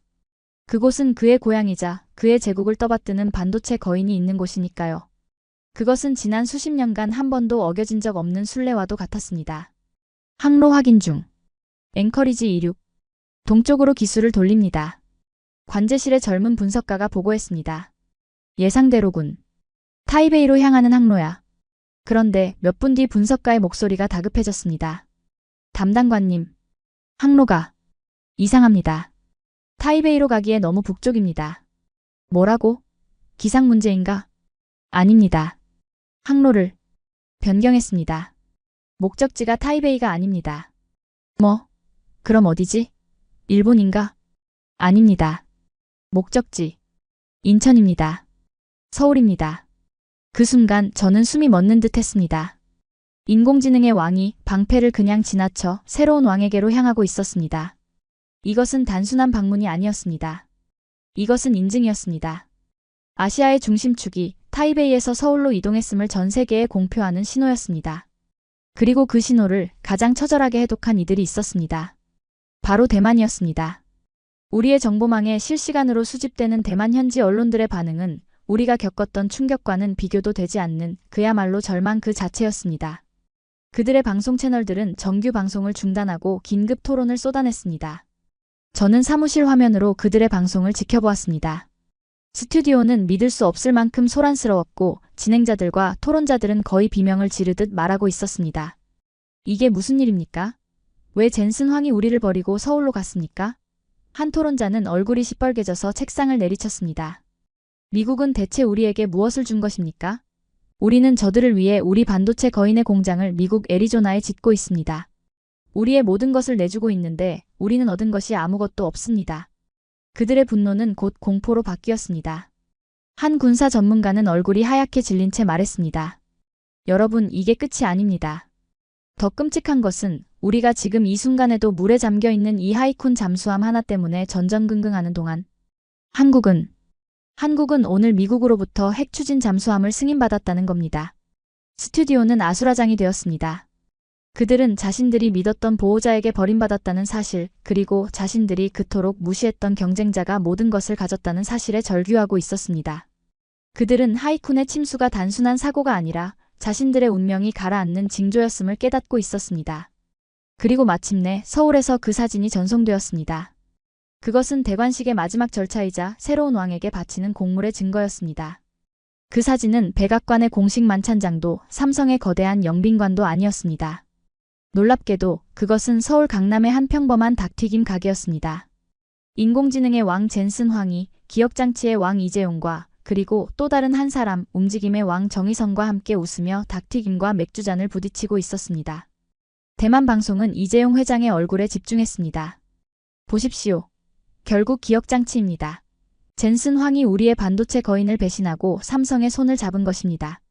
그곳은 그의 고향이자 그의 제국을 떠받드는 반도체 거인이 있는 곳이니까요. 그것은 지난 수십 년간 한 번도 어겨진 적 없는 순례와도 같았습니다. 항로 확인 중. 앵커리지 26. 동쪽으로 기술을 돌립니다. 관제실의 젊은 분석가가 보고했습니다. 예상대로군. 타이베이로 향하는 항로야. 그런데 몇 분 뒤 분석가의 목소리가 다급해졌습니다. 담당관님. 항로가 이상합니다. 타이베이로 가기에 너무 북쪽입니다. 뭐라고? 기상 문제인가? 아닙니다. 항로를 변경했습니다. 목적지가 타이베이가 아닙니다. 뭐? 그럼 어디지? 일본인가? 아닙니다. 목적지 인천입니다. 서울입니다. 그 순간 저는 숨이 멎는 듯 했습니다. 인공지능의 왕이 방패를 그냥 지나쳐 새로운 왕에게로 향하고 있었습니다. 이것은 단순한 방문이 아니었습니다. 이것은 인증이었습니다. 아시아의 중심축이 타이베이에서 서울로 이동했음을 전 세계에 공표하는 신호였습니다. 그리고 그 신호를 가장 처절하게 해독한 이들이 있었습니다. 바로 대만이었습니다. 우리의 정보망에 실시간으로 수집되는 대만 현지 언론들의 반응은 우리가 겪었던 충격과는 비교도 되지 않는 그야말로 절망 그 자체였습니다. 그들의 방송 채널들은 정규 방송을 중단하고 긴급 토론을 쏟아냈습니다. 저는 사무실 화면으로 그들의 방송을 지켜보았습니다. 스튜디오는 믿을 수 없을 만큼 소란스러웠고 진행자들과 토론자들은 거의 비명을 지르듯 말하고 있었습니다. 이게 무슨 일입니까? 왜 젠슨 황이 우리를 버리고 서울로 갔습니까? 한 토론자는 얼굴이 시뻘개져서 책상을 내리쳤습니다. 미국은 대체 우리에게 무엇을 준 것입니까? 우리는 저들을 위해 우리 반도체 거인의 공장을 미국 애리조나에 짓고 있습니다. 우리의 모든 것을 내주고 있는데 우리는 얻은 것이 아무것도 없습니다. 그들의 분노는 곧 공포로 바뀌었습니다. 한 군사 전문가는 얼굴이 하얗게 질린 채 말했습니다. 여러분, 이게 끝이 아닙니다. 더 끔찍한 것은 우리가 지금 이 순간에도 물에 잠겨있는 이 하이쿤 잠수함 하나 때문에 전전긍긍하는 동안 한국은 한국은 오늘 미국으로부터 핵 추진 잠수함을 승인받았다는 겁니다. 스튜디오는 아수라장이 되었습니다. 그들은 자신들이 믿었던 보호자에게 버림받았다는 사실, 그리고 자신들이 그토록 무시했던 경쟁자가 모든 것을 가졌다는 사실에 절규하고 있었습니다. 그들은 하이쿤의 침수가 단순한 사고가 아니라 자신들의 운명이 가라앉는 징조였음을 깨닫고 있었습니다. 그리고 마침내 서울에서 그 사진이 전송되었습니다. 그것은 대관식의 마지막 절차이자 새로운 왕에게 바치는 공물의 증거였습니다. 그 사진은 백악관의 공식 만찬장도 삼성의 거대한 영빈관도 아니었습니다. 놀랍게도 그것은 서울 강남의 한 평범한 닭튀김 가게였습니다. 인공지능의 왕 젠슨 황이 기억장치의 왕 이재용과 그리고 또 다른 한 사람 움직임의 왕 정의선과 함께 웃으며 닭튀김과 맥주잔을 부딪히고 있었습니다. 대만 방송은 이재용 회장의 얼굴에 집중했습니다. 보십시오. 결국 기억장치입니다. 젠슨 황이 우리의 반도체 거인을 배신하고 삼성의 손을 잡은 것입니다.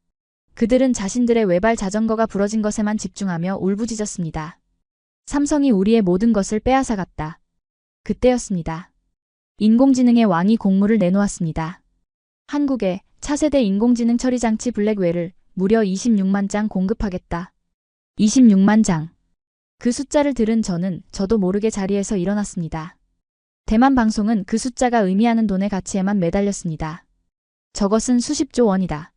그들은 자신들의 외발 자전거가 부러진 것에만 집중하며 울부짖었습니다. 삼성이 우리의 모든 것을 빼앗아갔다. 그때였습니다. 인공지능의 왕이 공물을 내놓았습니다. 한국에 차세대 인공지능 처리 장치 블랙웰을 무려 26만 장 공급하겠다. 26만 장. 그 숫자를 들은 저도 모르게 자리에서 일어났습니다. 대만 방송은 그 숫자가 의미하는 돈의 가치에만 매달렸습니다. 저것은 수십조 원이다.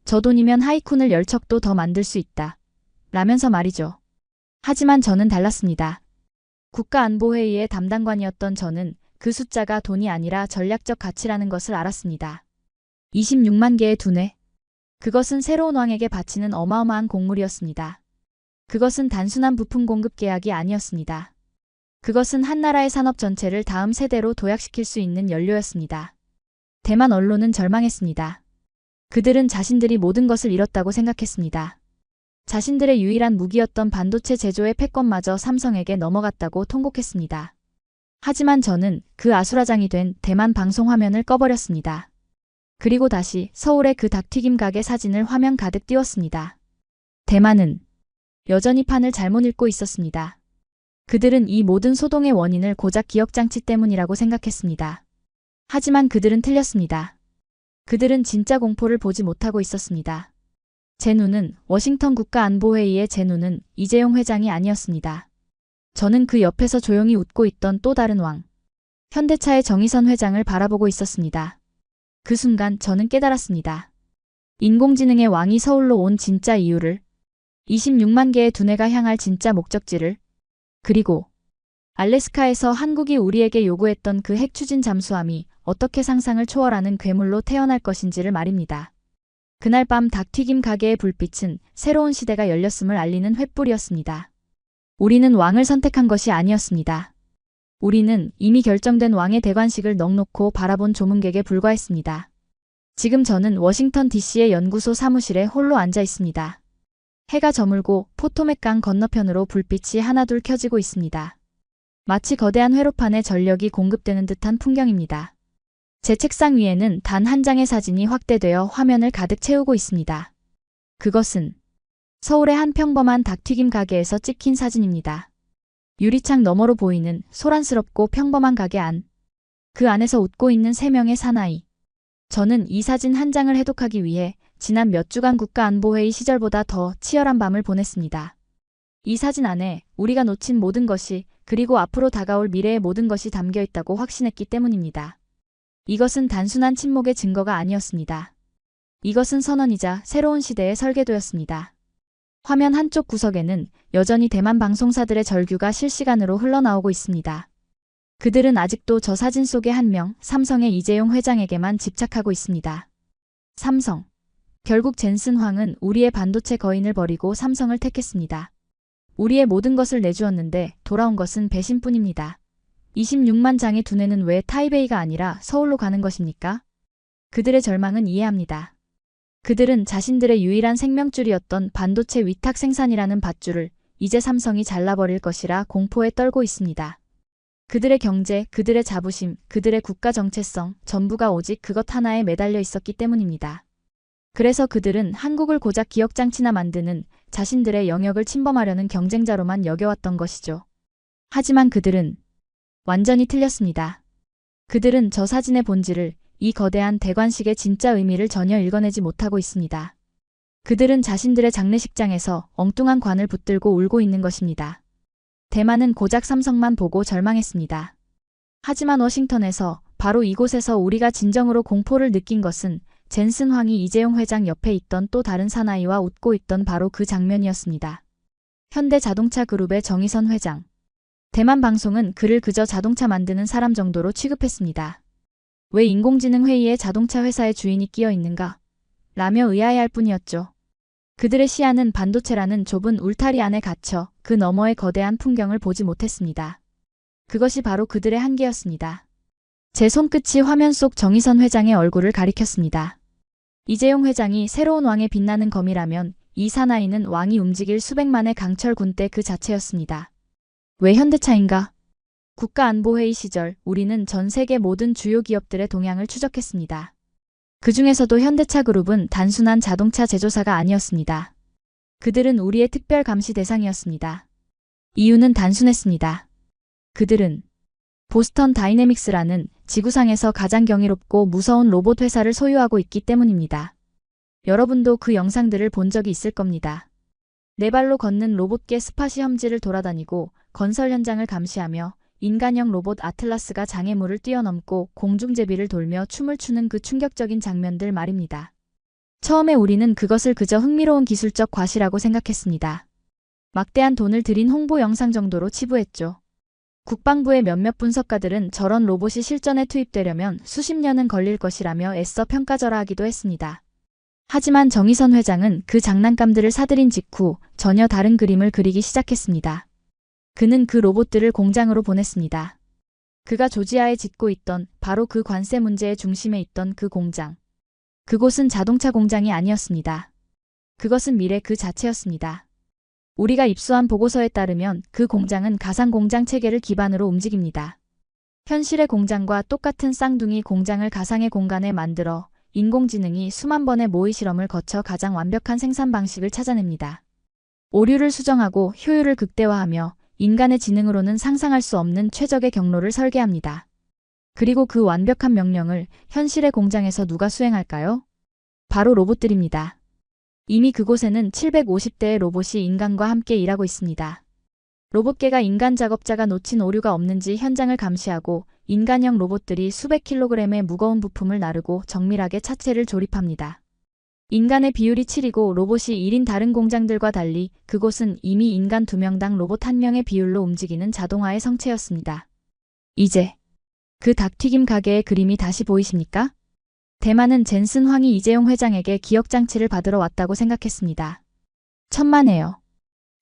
저 돈이면 하이쿤을 10척도 더 만들 수 있다. 라면서 말이죠. 하지만 저는 달랐습니다. 국가안보회의의 담당관이었던 저는 그 숫자가 돈이 아니라 전략적 가치라는 것을 알았습니다. 26만 개의 두뇌. 그것은 새로운 왕에게 바치는 어마어마한 공물이었습니다. 그것은 단순한 부품 공급 계약이 아니었습니다. 그것은 한 나라의 산업 전체를 다음 세대로 도약시킬 수 있는 연료였습니다. 대만 언론은 절망했습니다. 그들은 자신들이 모든 것을 잃었다고 생각했습니다. 자신들의 유일한 무기였던 반도체 제조의 패권마저 삼성에게 넘어갔다고 통곡했습니다. 하지만 저는 그 아수라장이 된 대만 방송 화면을 꺼버렸습니다. 그리고 다시 서울의 그 닭튀김 가게 사진을 화면 가득 띄웠습니다. 대만은 여전히 판을 잘못 읽고 있었습니다. 그들은 이 모든 소동의 원인을 고작 기억장치 때문이라고 생각했습니다. 하지만 그들은 틀렸습니다. 그들은 진짜 공포를 보지 못하고 있었습니다. 제 눈은 워싱턴 국가안보회의의 제 눈은 이재용 회장이 아니었습니다. 저는 그 옆에서 조용히 웃고 있던 또 다른 왕, 현대차의 정의선 회장을 바라보고 있었습니다. 그 순간 저는 깨달았습니다. 인공지능의 왕이 서울로 온 진짜 이유를, 26만 개의 두뇌가 향할 진짜 목적지를, 그리고 알래스카에서 한국이 우리에게 요구했던 그 핵 추진 잠수함이 어떻게 상상을 초월하는 괴물로 태어날 것인지를 말입니다. 그날 밤 닭튀김 가게의 불빛은 새로운 시대가 열렸음을 알리는 횃불이었습니다. 우리는 왕을 선택한 것이 아니었습니다. 우리는 이미 결정된 왕의 대관식을 넋놓고 바라본 조문객에 불과했습니다. 지금 저는 워싱턴 DC의 연구소 사무실에 홀로 앉아 있습니다. 해가 저물고 포토맥 강 건너편으로 불빛이 하나둘 켜지고 있습니다. 마치 거대한 회로판에 전력이 공급되는 듯한 풍경입니다. 제 책상 위에는 단 한 장의 사진이 확대되어 화면을 가득 채우고 있습니다. 그것은 서울의 한 평범한 닭튀김 가게에서 찍힌 사진입니다. 유리창 너머로 보이는 소란스럽고 평범한 가게 안. 그 안에서 웃고 있는 3명의 사나이. 저는 이 사진 한 장을 해독하기 위해 지난 몇 주간 국가안보회의 시절보다 더 치열한 밤을 보냈습니다. 이 사진 안에 우리가 놓친 모든 것이, 그리고 앞으로 다가올 미래의 모든 것이 담겨 있다고 확신했기 때문입니다. 이것은 단순한 침묵의 증거가 아니었습니다. 이것은 선언이자 새로운 시대의 설계도였습니다. 화면 한쪽 구석에는 여전히 대만 방송사들의 절규가 실시간으로 흘러나오고 있습니다. 그들은 아직도 저 사진 속의 한 명, 삼성의 이재용 회장에게만 집착하고 있습니다. 삼성. 결국 젠슨 황은 우리의 반도체 거인을 버리고 삼성을 택했습니다. 우리의 모든 것을 내주었는데 돌아온 것은 배신뿐입니다. 26만 장의 두뇌는 왜 타이베이가 아니라 서울로 가는 것입니까? 그들의 절망은 이해합니다. 그들은 자신들의 유일한 생명줄이었던 반도체 위탁 생산이라는 밧줄을 이제 삼성이 잘라버릴 것이라 공포에 떨고 있습니다. 그들의 경제, 그들의 자부심, 그들의 국가 정체성 전부가 오직 그것 하나에 매달려 있었기 때문입니다. 그래서 그들은 한국을 고작 기억장치나 만드는 자신들의 영역을 침범하려는 경쟁자로만 여겨왔던 것이죠. 하지만 그들은 완전히 틀렸습니다. 그들은 저 사진의 본질을, 이 거대한 대관식의 진짜 의미를 전혀 읽어내지 못하고 있습니다. 그들은 자신들의 장례식장에서 엉뚱한 관을 붙들고 울고 있는 것입니다. 대만은 고작 삼성만 보고 절망했습니다. 하지만 워싱턴에서 바로 이곳에서 우리가 진정으로 공포를 느낀 것은 젠슨 황이 이재용 회장 옆에 있던 또 다른 사나이와 웃고 있던 바로 그 장면이었습니다. 현대자동차 그룹의 정의선 회장. 대만 방송은 그를 그저 자동차 만드는 사람 정도로 취급했습니다. 왜 인공지능 회의에 자동차 회사의 주인이 끼어 있는가? 라며 의아해할 뿐이었죠. 그들의 시야는 반도체라는 좁은 울타리 안에 갇혀 그 너머의 거대한 풍경을 보지 못했습니다. 그것이 바로 그들의 한계였습니다. 제 손끝이 화면 속 정의선 회장의 얼굴을 가리켰습니다. 이재용 회장이 새로운 왕의 빛나는 검이라면 이 사나이는 왕이 움직일 수백만의 강철 군대 그 자체였습니다. 왜 현대차인가? 국가안보회의 시절 우리는 전 세계 모든 주요 기업들의 동향을 추적했습니다. 그 중에서도 현대차 그룹은 단순한 자동차 제조사가 아니었습니다. 그들은 우리의 특별 감시 대상이었습니다. 이유는 단순했습니다. 그들은 보스턴 다이내믹스라는 지구상에서 가장 경이롭고 무서운 로봇 회사를 소유하고 있기 때문입니다. 여러분도 그 영상들을 본 적이 있을 겁니다. 네 발로 걷는 로봇계 스팟이 험지를 돌아다니고 건설 현장을 감시하며 인간형 로봇 아틀라스가 장애물을 뛰어넘고 공중제비를 돌며 춤을 추는 그 충격적인 장면들 말입니다. 처음에 우리는 그것을 그저 흥미로운 기술적 과시라고 생각했습니다. 막대한 돈을 들인 홍보 영상 정도로 치부했죠. 국방부의 몇몇 분석가들은 저런 로봇이 실전에 투입되려면 수십 년은 걸릴 것이라며 애써 평가절하하기도 했습니다. 하지만 정의선 회장은 그 장난감들을 사들인 직후 전혀 다른 그림을 그리기 시작했습니다. 그는 그 로봇들을 공장으로 보냈습니다. 그가 조지아에 짓고 있던 바로 그 관세 문제의 중심에 있던 그 공장. 그곳은 자동차 공장이 아니었습니다. 그것은 미래 그 자체였습니다. 우리가 입수한 보고서에 따르면 그 공장은 가상공장 체계를 기반으로 움직입니다. 현실의 공장과 똑같은 쌍둥이 공장을 가상의 공간에 만들어 인공지능이 수만 번의 모의 실험을 거쳐 가장 완벽한 생산 방식을 찾아냅니다. 오류를 수정하고 효율을 극대화하며 인간의 지능으로는 상상할 수 없는 최적의 경로를 설계합니다. 그리고 그 완벽한 명령을 현실의 공장에서 누가 수행할까요? 바로 로봇들입니다. 이미 그곳에는 750대의 로봇이 인간과 함께 일하고 있습니다. 로봇계가 인간 작업자가 놓친 오류가 없는지 현장을 감시하고 인간형 로봇들이 수백 킬로그램의 무거운 부품을 나르고 정밀하게 차체를 조립합니다. 인간의 비율이 7이고 로봇이 1인 다른 공장들과 달리 그곳은 이미 인간 2명당 로봇 1명의 비율로 움직이는 자동화의 성체였습니다. 이제 그 닭튀김 가게의 그림이 다시 보이십니까? 대만은 젠슨 황이 이재용 회장에게 기억장치를 받으러 왔다고 생각했습니다. 천만에요.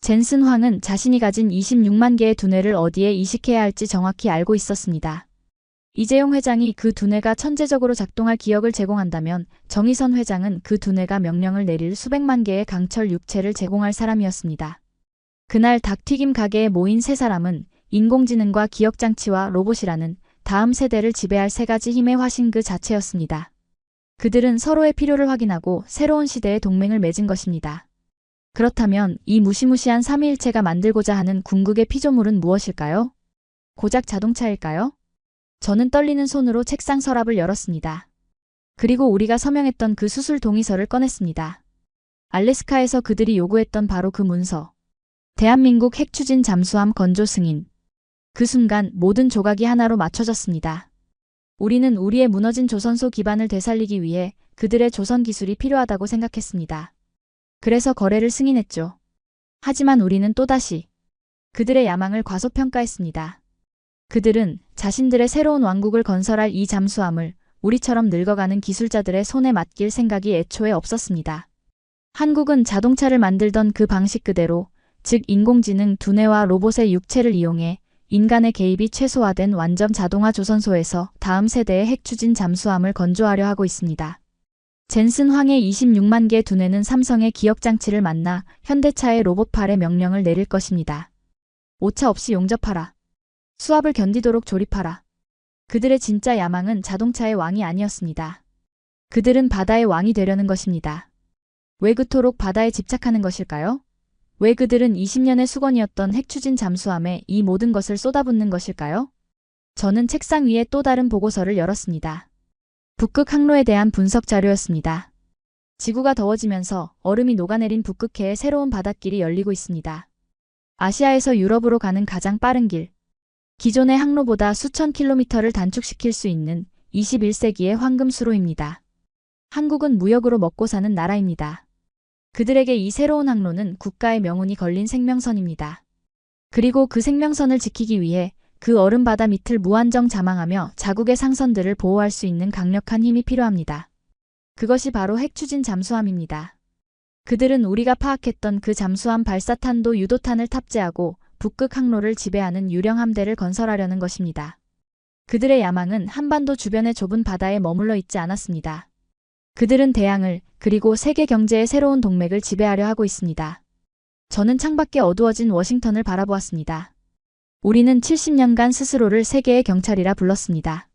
젠슨 황은 자신이 가진 26만 개의 두뇌를 어디에 이식해야 할지 정확히 알고 있었습니다. 이재용 회장이 그 두뇌가 천재적으로 작동할 기억을 제공한다면 정의선 회장은 그 두뇌가 명령을 내릴 수백만 개의 강철 육체를 제공할 사람이었습니다. 그날 닭튀김 가게에 모인 세 사람은 인공지능과 기억장치와 로봇이라는 다음 세대를 지배할 세 가지 힘의 화신 그 자체였습니다. 그들은 서로의 필요를 확인하고 새로운 시대의 동맹을 맺은 것입니다. 그렇다면 이 무시무시한 삼위일체가 만들고자 하는 궁극의 피조물은 무엇일까요? 고작 자동차일까요? 저는 떨리는 손으로 책상 서랍을 열었습니다. 그리고 우리가 서명했던 그 수술 동의서를 꺼냈습니다. 알래스카에서 그들이 요구했던 바로 그 문서. 대한민국 핵추진 잠수함 건조 승인. 그 순간 모든 조각이 하나로 맞춰졌습니다. 우리는 우리의 무너진 조선소 기반을 되살리기 위해 그들의 조선 기술이 필요하다고 생각했습니다. 그래서 거래를 승인했죠. 하지만 우리는 또다시 그들의 야망을 과소평가했습니다. 그들은 자신들의 새로운 왕국을 건설할 이 잠수함을 우리처럼 늙어가는 기술자들의 손에 맡길 생각이 애초에 없었습니다. 한국은 자동차를 만들던 그 방식 그대로, 즉 인공지능 두뇌와 로봇의 육체를 이용해 인간의 개입이 최소화된 완전 자동화 조선소에서 다음 세대의 핵추진 잠수함을 건조하려 하고 있습니다. 젠슨 황의 26만 개 두뇌는 삼성의 기억장치를 만나 현대차의 로봇팔에 명령을 내릴 것입니다. 오차 없이 용접하라. 수압을 견디도록 조립하라. 그들의 진짜 야망은 자동차의 왕이 아니었습니다. 그들은 바다의 왕이 되려는 것입니다. 왜 그토록 바다에 집착하는 것일까요? 왜 그들은 20년의 수건이었던 핵추진 잠수함에 이 모든 것을 쏟아붓는 것일까요? 저는 책상 위에 또 다른 보고서를 열었습니다. 북극 항로에 대한 분석 자료였습니다. 지구가 더워지면서 얼음이 녹아내린 북극해에 새로운 바닷길이 열리고 있습니다. 아시아에서 유럽으로 가는 가장 빠른 길. 기존의 항로보다 수천 킬로미터를 단축시킬 수 있는 21세기의 황금 수로입니다. 한국은 무역으로 먹고 사는 나라입니다. 그들에게 이 새로운 항로는 국가의 명운이 걸린 생명선입니다. 그리고 그 생명선을 지키기 위해 그 얼음 바다 밑을 무한정 자망하며 자국의 상선들을 보호할 수 있는 강력한 힘이 필요합니다. 그것이 바로 핵추진 잠수함입니다. 그들은 우리가 파악했던 그 잠수함 발사탄도 유도탄을 탑재하고 북극 항로를 지배하는 유령 함대를 건설하려는 것입니다. 그들의 야망은 한반도 주변의 좁은 바다에 머물러 있지 않았습니다. 그들은 대양을 그리고 세계 경제의 새로운 동맥을 지배하려 하고 있습니다. 저는 창밖에 어두워진 워싱턴을 바라보았습니다. 우리는 70년간 스스로를 세계의 경찰이라 불렀습니다.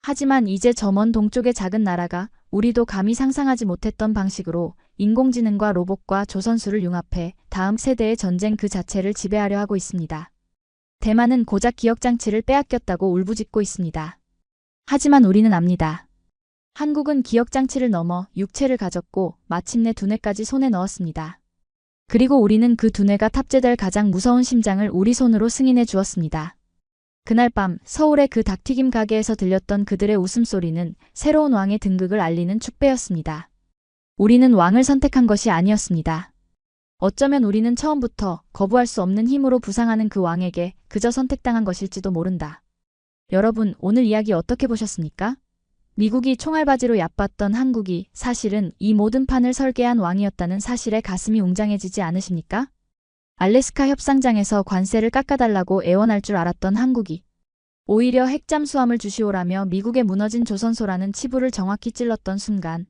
하지만 이제 저 먼 동쪽의 작은 나라가 우리도 감히 상상하지 못했던 방식으로 인공지능과 로봇과 조선수를 융합해 다음 세대의 전쟁 그 자체를 지배하려 하고 있습니다. 대만은 고작 기억장치를 빼앗겼다고 울부짖고 있습니다. 하지만 우리는 압니다. 한국은 기억장치를 넘어 육체를 가졌고 마침내 두뇌까지 손에 넣었습니다. 그리고 우리는 그 두뇌가 탑재될 가장 무서운 심장을 우리 손으로 승인해 주었습니다. 그날 밤 서울의 그 닭튀김 가게에서 들렸던 그들의 웃음소리는 새로운 왕의 등극을 알리는 축배였습니다. 우리는 왕을 선택한 것이 아니었습니다. 어쩌면 우리는 처음부터 거부할 수 없는 힘으로 부상하는 그 왕에게 그저 선택당한 것일지도 모른다. 여러분, 오늘 이야기 어떻게 보셨습니까? 미국이 총알바지로 얕봤던 한국이 사실은 이 모든 판을 설계한 왕이었다는 사실에 가슴이 웅장해지지 않으십니까? 알래스카 협상장에서 관세를 깎아달라고 애원할 줄 알았던 한국이 오히려 핵잠수함을 주시오라며 미국의 무너진 조선소라는 치부를 정확히 찔렀던 순간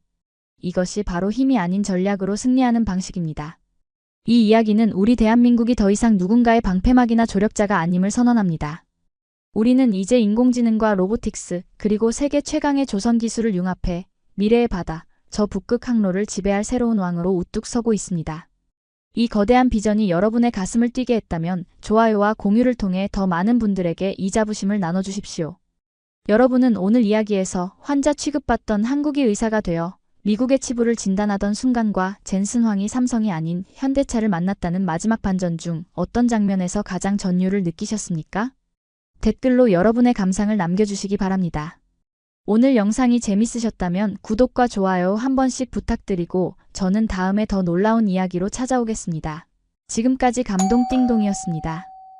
이것이 바로 힘이 아닌 전략으로 승리하는 방식입니다. 이 이야기는 우리 대한민국이 더 이상 누군가의 방패막이나 조력자가 아님을 선언합니다. 우리는 이제 인공지능과 로보틱스 그리고 세계 최강의 조선 기술을 융합해 미래의 바다, 저 북극 항로를 지배할 새로운 왕으로 우뚝 서고 있습니다. 이 거대한 비전이 여러분의 가슴을 뛰게 했다면 좋아요와 공유를 통해 더 많은 분들에게 이 자부심을 나눠주십시오. 여러분은 오늘 이야기에서 환자 취급받던 한국이 의사가 되어 미국의 치부를 진단하던 순간과 젠슨 황이 삼성이 아닌 현대차를 만났다는 마지막 반전 중 어떤 장면에서 가장 전율을 느끼셨습니까? 댓글로 여러분의 감상을 남겨주시기 바랍니다. 오늘 영상이 재밌으셨다면 구독과 좋아요 한 번씩 부탁드리고 저는 다음에 더 놀라운 이야기로 찾아오겠습니다. 지금까지 감동띵동이었습니다.